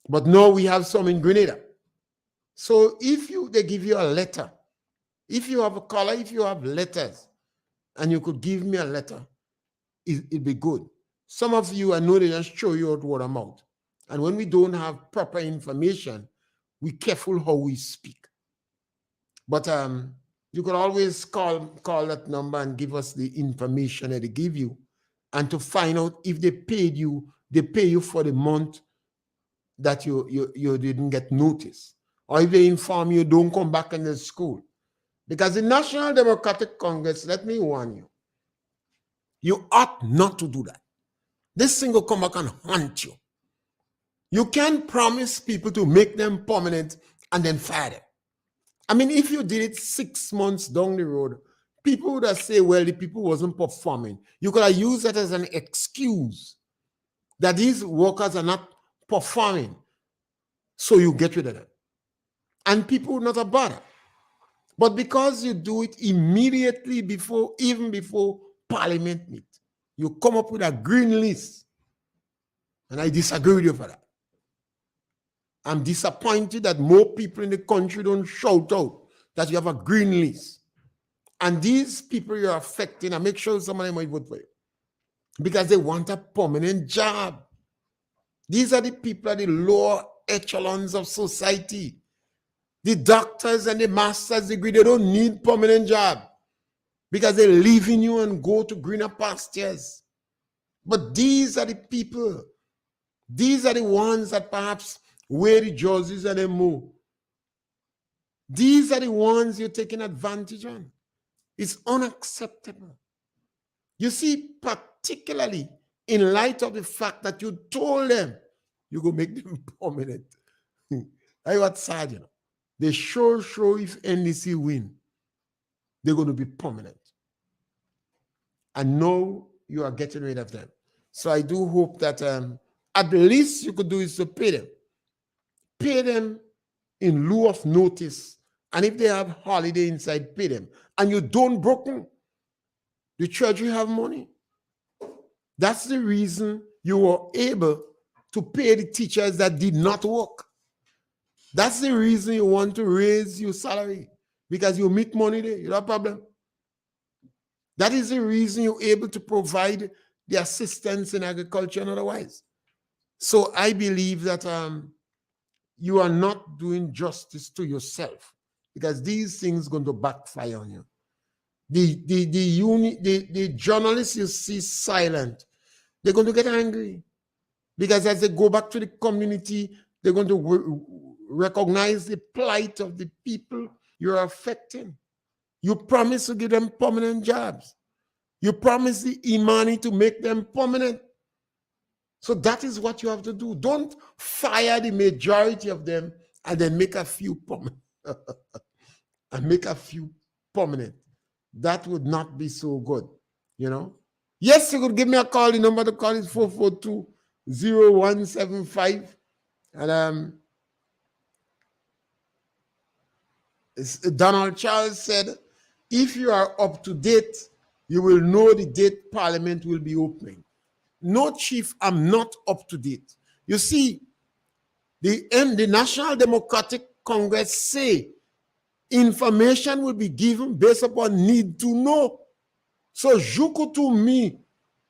J: But now we have some in Grenada. So if they give you a letter, if you have a caller, if you have letters, and you could give me a letter, it'd be good. Some of you, I know they just show you out word of mouth. And when we don't have proper information, we're careful how we speak. But you could always call that number and give us the information that they give you. And to find out if they paid you, they pay you for the month that you didn't get notice. Or if they inform you, don't come back in the school. Because the National Democratic Congress, let me warn you, you ought not to do that. This thing will come back and haunt you. You can't promise people to make them permanent and then fire them. I mean, if you did it 6 months down the road, people would have said, well, the people wasn't performing. You could have used that as an excuse that these workers are not performing, so you get rid of them. And people would not have bothered. But because you do it immediately before, even before Parliament meet, you come up with a green list. And I disagree with you for that. I'm disappointed that more people in the country don't shout out that you have a green list. And these people you're affecting, and make sure somebody might vote for you because they want a permanent job. These are the people at the lower echelons of society. The doctors and the master's degree, they don't need permanent job because they live in you and go to greener pastures. But these are the people. These are the ones that perhaps wear the jerseys and they move. These are the ones you're taking advantage on. It's unacceptable. You see, particularly in light of the fact that you told them you're going to make them permanent. I got sad, you know. They sure if NDC win, they're going to be permanent. And now you are getting rid of them. So I do hope that at least you could do is to pay them. Pay them in lieu of notice. And if they have holiday inside, pay them. And you don't broken. The church will have money. That's the reason you were able to pay the teachers that did not work. That's the reason you want to raise your salary, because you make money there. You have a problem. That is the reason you're able to provide the assistance in agriculture and otherwise. So I believe that you are not doing justice to yourself, because these things are going to backfire on you. The journalists you see silent, they're going to get angry, because as they go back to the community, they're going to recognize the plight of the people you're affecting. You promise to give them permanent jobs. You promise the Imani to make them permanent. So that is what you have to do. Don't fire the majority of them and then make a few permanent. And make a few permanent. That would not be so good, you know. Yes, you could give me a call. The number to call is 442-0175. And Donald Charles said, if you are up to date, you will know the date Parliament will be opening. No, Chief, I'm not up to date. You see, the National Democratic Congress say information will be given based upon need to know. So, Juku to me,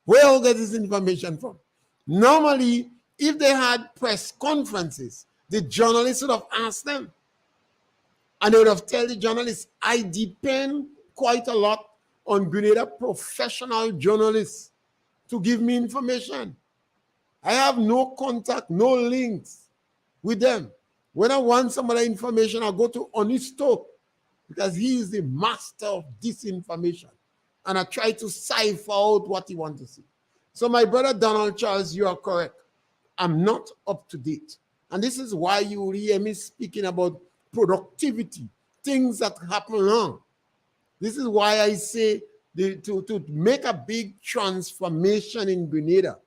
J: where will get this information from? Normally, if they had press conferences, the journalists would have asked them. And they would have told the journalists, I depend quite a lot on Grenada professional journalists to give me information. I have no contact, no links with them. When I want some of the information, I go to Onisto, because he is the master of disinformation. And I try to cipher out what he wants to see. So my brother Donald Charles, you are correct. I'm not up to date. And this is why you will hear me speaking about productivity, things that happen wrong. This is why I say to make a big transformation in Grenada,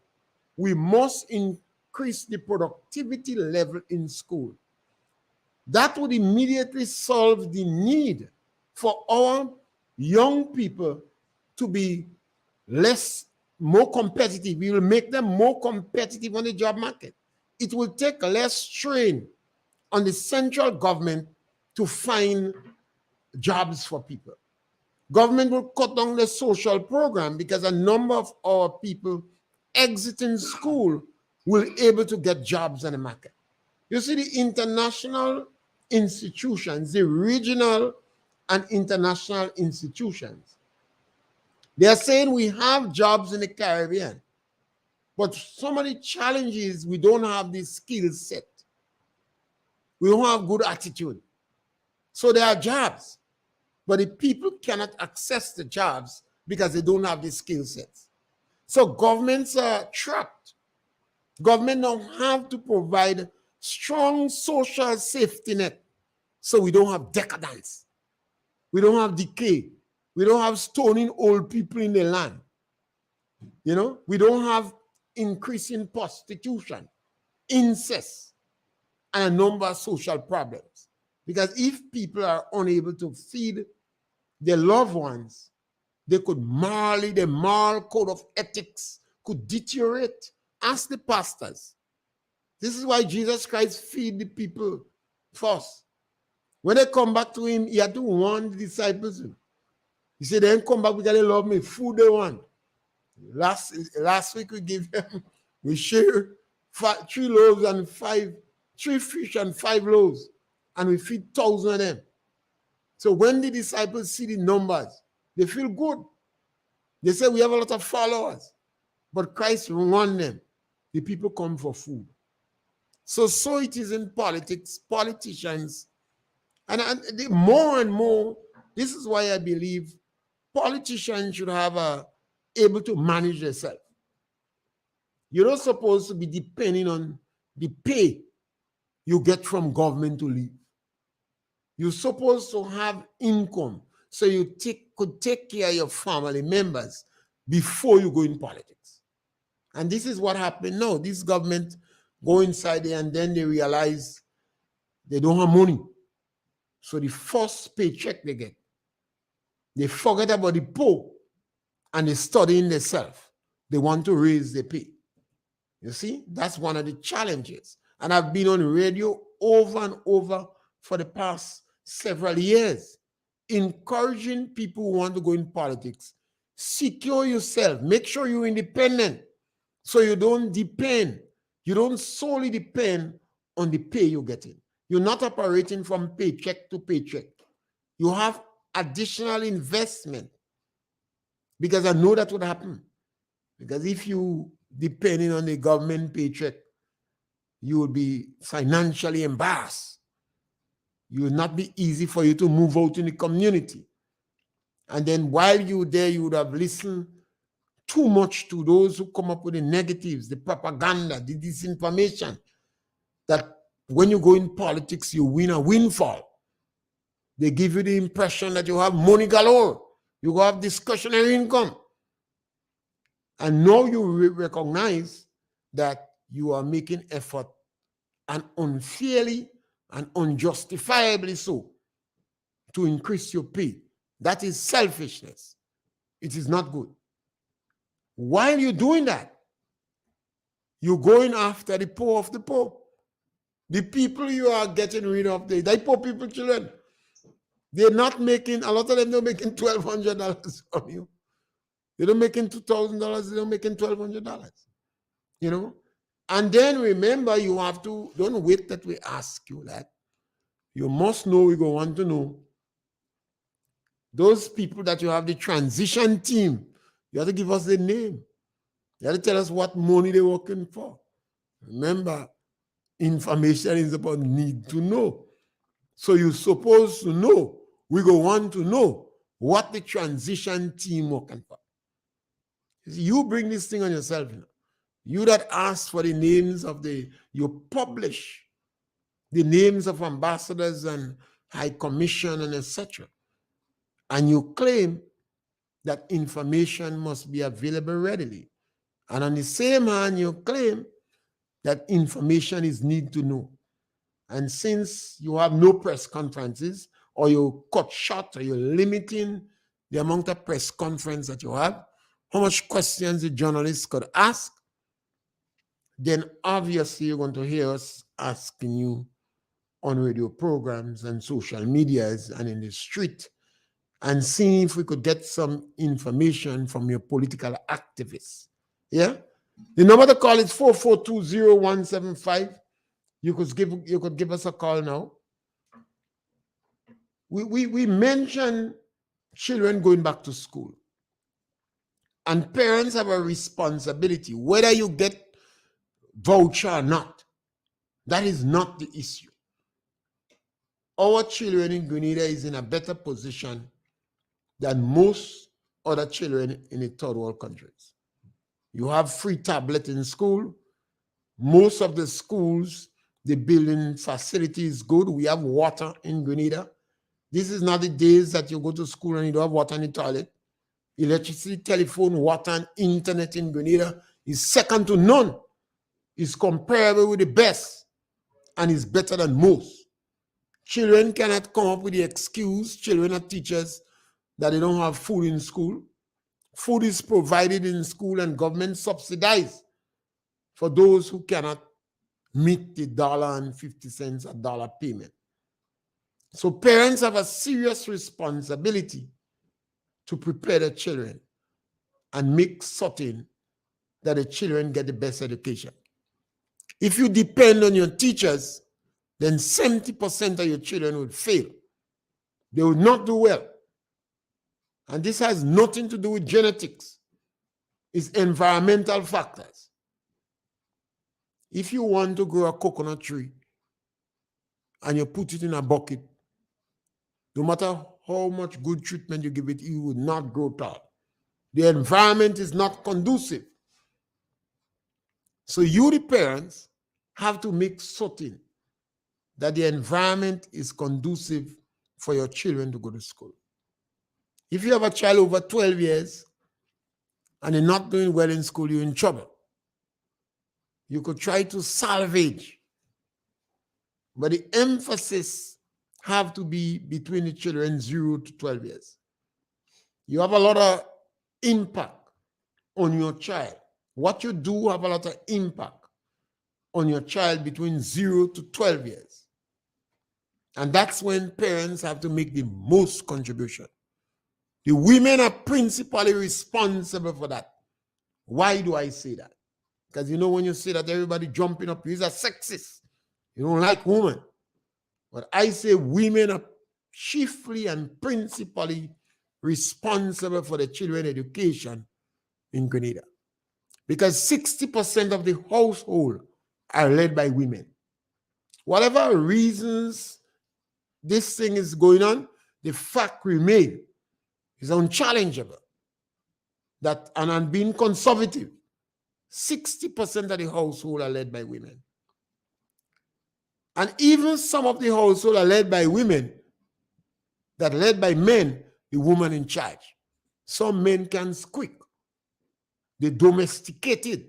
J: we must increase the productivity level in school. That would immediately solve the need for our young people to be more competitive. We will make them more competitive on the job market. It will take less strain on the central government to find jobs for people. Government will cut down the social program because a number of our people exiting school will be able to get jobs on the market. You see, the international institutions, the regional and international institutions, they are saying we have jobs in the Caribbean, but some of the challenges, we don't have the skill set. We don't have good attitude. So there are jobs, but the people cannot access the jobs because they don't have the skill sets. So governments are trapped. Government now have to provide strong social safety net So we don't have decadence. We don't have decay. We don't have stoning old people in the land. You know, we don't have increasing prostitution, incest, and a number of social problems. Because if people are unable to feed their loved ones, they could morally, the moral code of ethics could deteriorate. Ask the pastors. This is why Jesus Christ feed the people first. When they come back to him, he had to warn the disciples. He said, then come back because they love me. Food they want. Last week we shared 3 loaves and 3 fish and 5 loaves, and we feed 1,000 of them. So when the disciples see the numbers, they feel good. They say we have a lot of followers, but Christ warned them. The people come for food. So it is in politics, politicians, and more and more. This is why I believe politicians should have able to manage themselves. You're not supposed to be depending on the pay you get from government to live. You're supposed to have income so you could take care of your family members before you go in politics. And this is what happened now. This government go inside there and then they realize they don't have money. So the first paycheck they get, they forget about the poor and they studying themselves. They want to raise the pay. You see, that's one of the challenges. And I've been on radio over and over for the past several years, encouraging people who want to go in politics. Secure yourself. Make sure you're independent so you don't depend. You don't solely depend on the pay you're getting. You're not operating from paycheck to paycheck. You have additional investment, because I know that would happen. Because if you depending on the government paycheck, you will be financially embarrassed. It will not be easy for you to move out in the community. And then while you're there, you would have listened too much to those who come up with the negatives, the propaganda, the disinformation, that when you go in politics, you win a windfall. They give you the impression that you have money galore. You have discretionary income. And now you recognize that you are making effort, and unfairly and unjustifiably so, to increase your pay. That is selfishness. It is not good. While you're doing that, you're going after the poor of the poor. The people you are getting rid of, the poor people, children, they're not making, a lot of them, they're making $1,200 from you. They don't making $2,000, they don't making $1,200. You know? And then remember, you have to, don't wait that we ask you that. You must know, we're going to want to know, those people that you have the transition team, you have to give us the name. You have to tell us what money they're working for. Remember, information is about need to know. So you're supposed to know. We're going to want to know what the transition team working for. You bring this thing on yourself. You know. You that ask for the names of you publish the names of ambassadors and high commission and etc. And you claim that information must be available readily. And on the same hand, you claim that information is need to know. And since you have no press conferences, or you cut short, or you're limiting the amount of press conference that you have, how much questions the journalists could ask, then obviously you're going to hear us asking you on radio programs and social medias and in the street, and seeing if we could get some information from your political activists. Yeah? The number to call is 4420175. You could give us a call now. We mentioned children going back to school. And parents have a responsibility, whether you get voucher or not. That is not the issue. Our children in Grenada is in a better position than most other children in the third world countries. You have free tablet in school. Most of the schools The building facility is good. We have water in Grenada. This is not the days that you go to school and you don't have water in the toilet. Electricity, telephone, water, and internet in Grenada is second to none. It's comparable with the best and is better than most. Children cannot come up with the excuse, children and teachers, that they don't have food in school. Food is provided in school and government subsidized for those who cannot meet the $1.50 a dollar payment. So parents have a serious responsibility to prepare their children and make certain that the children get the best education. If you depend on your teachers, then 70% of your children will fail. They will not do well. And this has nothing to do with genetics. It's environmental factors. If you want to grow a coconut tree and you put it in a bucket, no matter how much good treatment you give it, it will not grow tall. The environment is not conducive. So you, the parents, have to make certain that the environment is conducive for your children to go to school. If you have a child over 12 years and they're not doing well in school, you're in trouble. You could try to salvage, but the emphasis have to be between the children 0 to 12 years. You have a lot of impact on your child. What you do have a lot of impact on your child between 0 to 12 years. And that's when parents have to make the most contribution. The women are principally responsible for that. Why do I say that? Because you know when you say that, everybody jumping up, you're a sexist. You don't like women. But I say women are chiefly and principally responsible for the children's education in Grenada. Because 60% of the household are led by women. Whatever reasons this thing is going on, the fact remains is unchallengeable that, and I'm being conservative, 60% of the household are led by women. And even some of the household are led by women that are led by men, the woman in charge. Some men can squeak. They domesticated.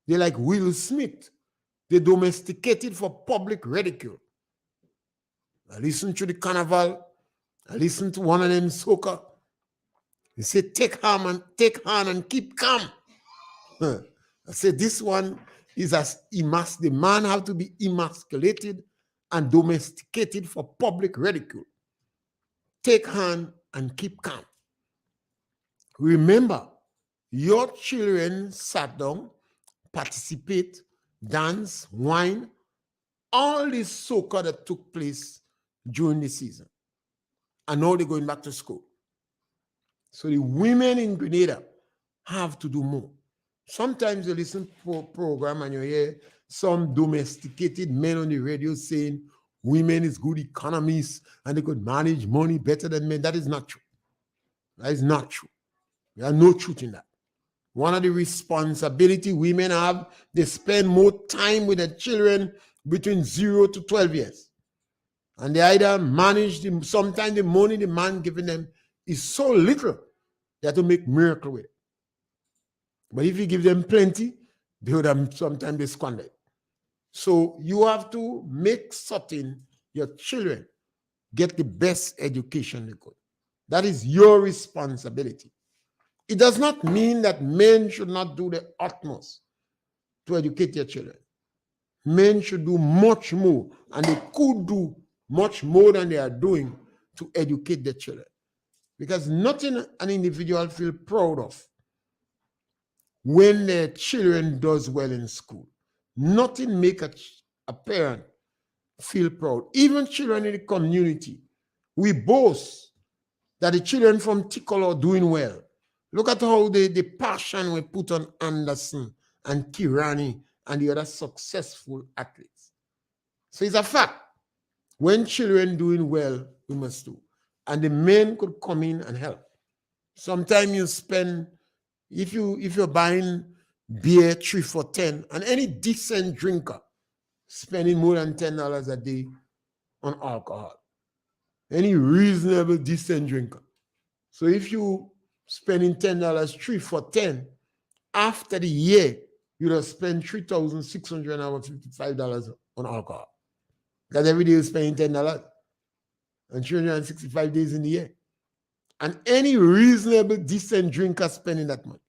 J: They like Will Smith. They domesticated for public ridicule. I listen to the carnival. I listen to one of them soca. They say, take hand and keep calm. I say, this one is the man have to be emasculated and domesticated for public ridicule. Take hand and keep calm. Remember, your children sat down, participate, dance, wine, all this soca that took place during the season. And now they're going back to school. So the women in Grenada have to do more. Sometimes you listen to a program and you hear some domesticated men on the radio saying women is good economists and they could manage money better than men. That is not true. That is not true. There are no truth in that. One of the responsibility women have, they spend more time with their children between 0 to 12 years. And they either manage them, sometimes the money the man giving them is so little they have to make miracle with it. But if you give them plenty, they would have sometimes they squander it. So you have to make certain your children get the best education they could. That is your responsibility. It does not mean that men should not do the utmost to educate their children. Men should do much more, and they could do much more than they are doing to educate their children. Because nothing an individual feels proud of when their children does well in school. Nothing make a parent feel proud. Even children in the community, we boast that the children from Tikolo are doing well. Look at how the passion we put on Anderson and Kirani and the other successful athletes. So it's a fact. When children doing well, we must do. And the men could come in and help. Sometimes you spend, if you're buying beer 3 for $10, and any decent drinker spending more than $10 a day on alcohol. Any reasonable, decent drinker. So if you spending $10, 3 for 10, after the year, you'd have spent $3,655 on alcohol. Because every day you're spending $10 and 365 days in the year. And any reasonable, decent drinker spending that money.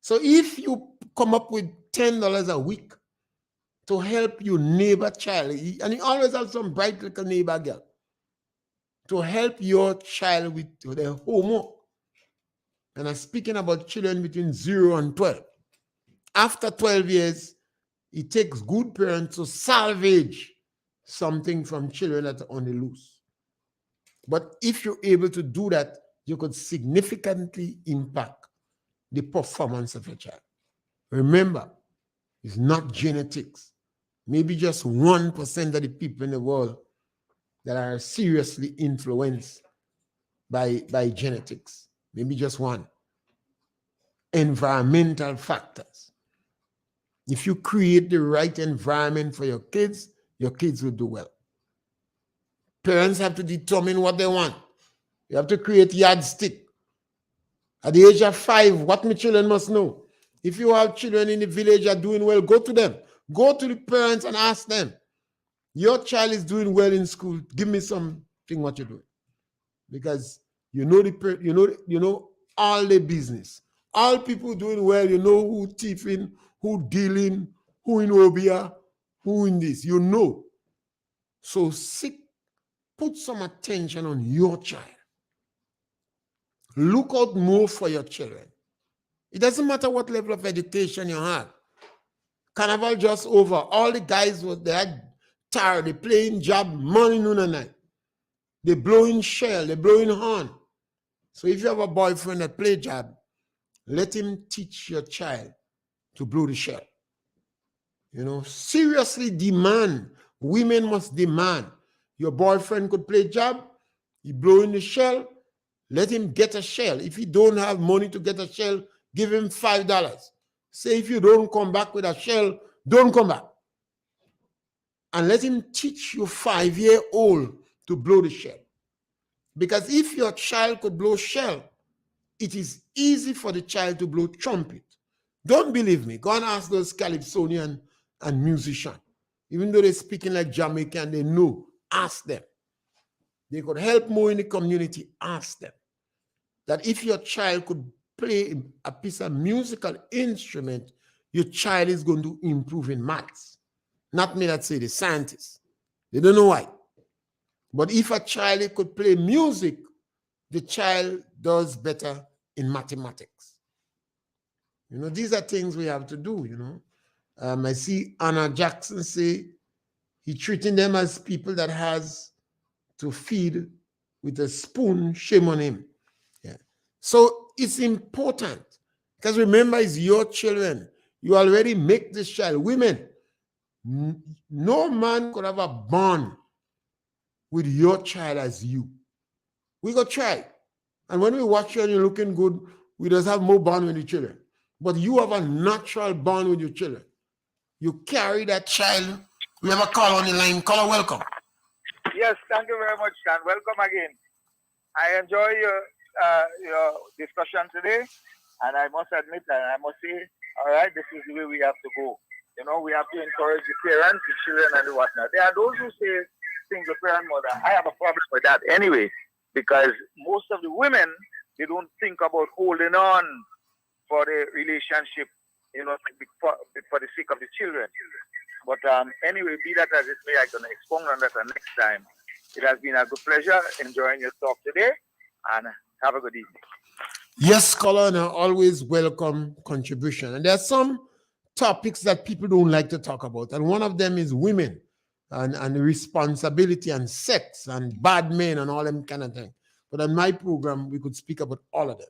J: So if you come up with $10 a week to help your neighbor child, and you always have some bright little neighbor girl, to help your child with their homework. And I'm speaking about children between 0 and 12. After 12 years, it takes good parents to salvage something from children that are on the loose. But if you're able to do that, you could significantly impact the performance of your child. Remember, it's not genetics. Maybe just 1% of the people in the world that are seriously influenced by genetics. Maybe just one. Environmental factors. If you create the right environment for your kids will do well. Parents have to determine what they want. You have to create yardstick. At the age of 5, what my children must know. If you have children in the village are doing well, go to them. Go to the parents and ask them, your child is doing well in school. Give me something what you're doing. Because you know all the business. All people doing well, you know who thieving, who dealing, who in Obia, who in this. You know. So put some attention on your child. Look out more for your children. It doesn't matter what level of education you have. Carnival just over. All the guys they had tired, they playing job morning, noon, and night. They blowing shell, they blowing horn. So if you have a boyfriend that play job, let him teach your child to blow the shell. You know, seriously demand. Women must demand. Your boyfriend could play job, he blowing the shell, let him get a shell. If he don't have money to get a shell, give him $5. Say if you don't come back with a shell, don't come back. And let him teach your 5-year-old to blow the shell. Because if your child could blow shell, it is easy for the child to blow trumpet. Don't believe me. Go and ask those calypsonian and musicians. Even though they're speaking like Jamaican, they know. Ask them. They could help more in the community. Ask them. That if your child could play a piece of musical instrument, your child is going to improve in maths. Not me that say the scientists. They don't know why. But if a child could play music, the child does better in mathematics. You know, these are things we have to do, you know. I see Anna Jackson say he treating them as people that has to feed with a spoon, shame on him. Yeah. So it's important because remember, it's your children. You already make this child. Women, no man could have a bond with your child as you. We go try. And when we watch you and you're looking good, we just have more bond with the children. But you have a natural bond with your children. You carry that child. We have a call on the line. Caller, welcome.
N: Yes, thank you very much, Sean. Welcome again. I enjoy your discussion today, and I must admit and I must say, all right, this is the way we have to go. You know, we have to encourage the parents, the children, and whatnot. There are those who say single parent mother. I have a problem with that anyway, because most of the women, they don't think about holding on for the relationship, you know, for the sake of the children. But anyway, be that as it may, I'm going to expound on that next time. It has been a good pleasure enjoying your talk today, and have a good evening.
J: Yes, caller, and I always welcome contribution. And there are some topics that people don't like to talk about, and one of them is women and responsibility and sex and bad men and all them kind of things. But on my program, we could speak about all of them.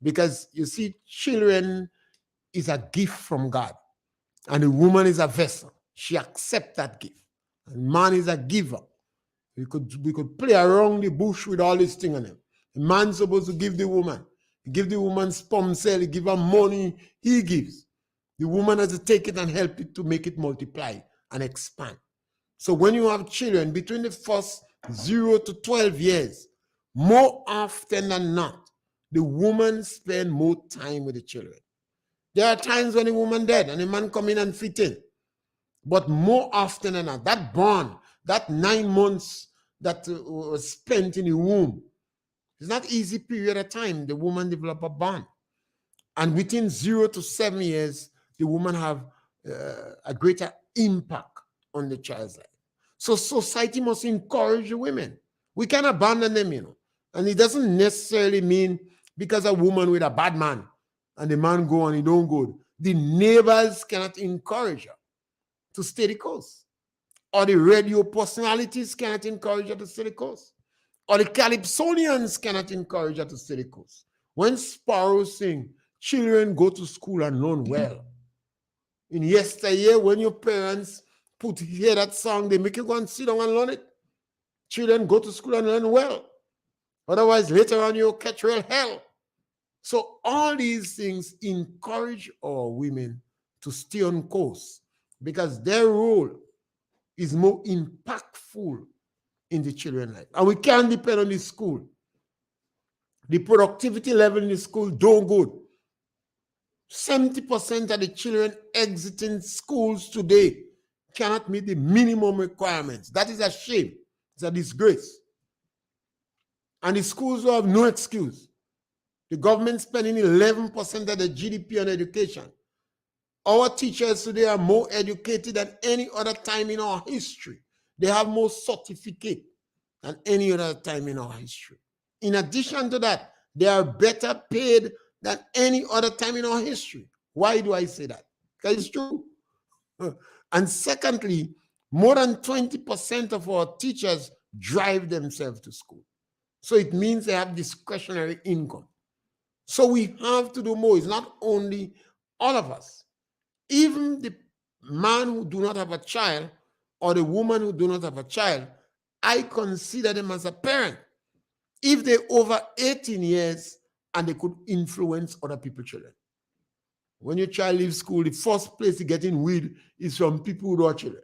J: Because you see, children is a gift from God, and the woman is a vessel. She accepts that gift. And man is a giver. We could play around the bush with all this thing on him. The man's supposed to give the woman. He give the woman sperm cell, he give her money, he gives. The woman has to take it and help it to make it multiply and expand. So when you have children between the first 0 to 12 years, more often than not, the woman spend more time with the children. There are times when the woman dead and the man come in and fit in. But more often than not, that bond, that 9 months that was spent in the womb, it's not easy period of time. The woman develop a bond. And within 0 to 7 years, the woman have a greater impact on the child's life. So society must encourage the women. We can't abandon them, you know. And it doesn't necessarily mean because a woman with a bad man and the man go and he don't go, the neighbors cannot encourage her to stay the course. Or the radio personalities cannot encourage her to stay the course. Or the Calypsonians cannot encourage her to stay the course. When Sparrow sing, children go to school and learn well. In yesteryear, when your parents hear that song, they make you go and sit down and learn it. Children go to school and learn well. Otherwise, later on, you'll catch real hell. So all these things encourage our women to stay on course because their role is more impactful in the children's life. And we can't depend on the school. The productivity level in the school don't good. 70% of the children exiting schools today cannot meet the minimum requirements. That is a shame. It's a disgrace. And the schools will have no excuse. The government spending 11% of the GDP on education. Our teachers today are more educated than any other time in our history. They have more certificate than any other time in our history. In addition to that, they are better paid than any other time in our history. Why do I say that? Because it's true. And secondly, more than 20% of our teachers drive themselves to school. So it means they have discretionary income. So we have to do more. It's not only all of us. Even the man who do not have a child or the woman who do not have a child, I consider them as a parent. If they're over 18 years and they could influence other people's children. When your child leaves school, the first place to get in weed is from people who are children.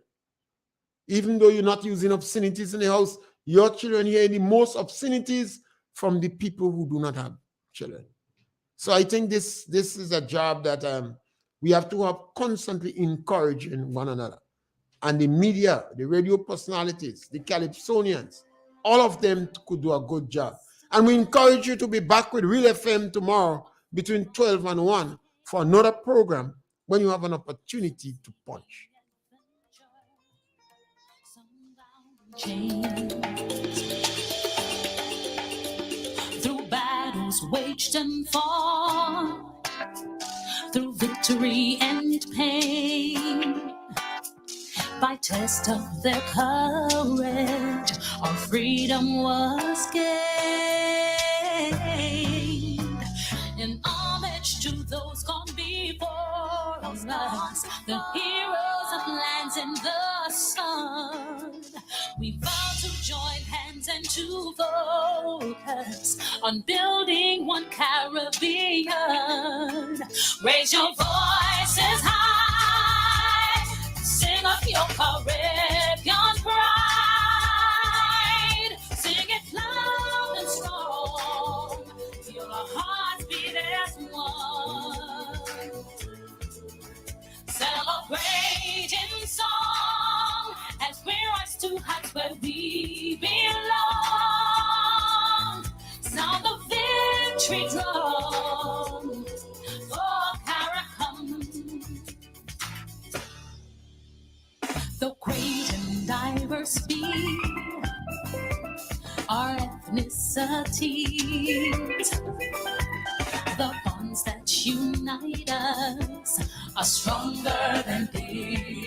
J: Even though you're not using obscenities in the house, your children hear the most obscenities from the people who do not have children. So I think this is a job that we have to have constantly encouraging one another. And the media, the radio personalities, the Calypsonians, all of them could do a good job. And we encourage you to be back with Real FM tomorrow between 12 and 1 for another program when you have an opportunity to punch.
I: Through battles waged and fought, through victory and pain, by test of their courage, our freedom was gained. In homage to those gone before us, the heroes of lands in the sun, we vow to join hands and to focus on building one Caribbean. Raise your voices high, sing up your Caribbean pride. Sing it loud and strong, feel our hearts beat as one. Celebrate in song as we rise to heights where we belong. Sound the victory drum for Caracom. The great and diverse be our ethnicities. The bonds that unite us are stronger than these.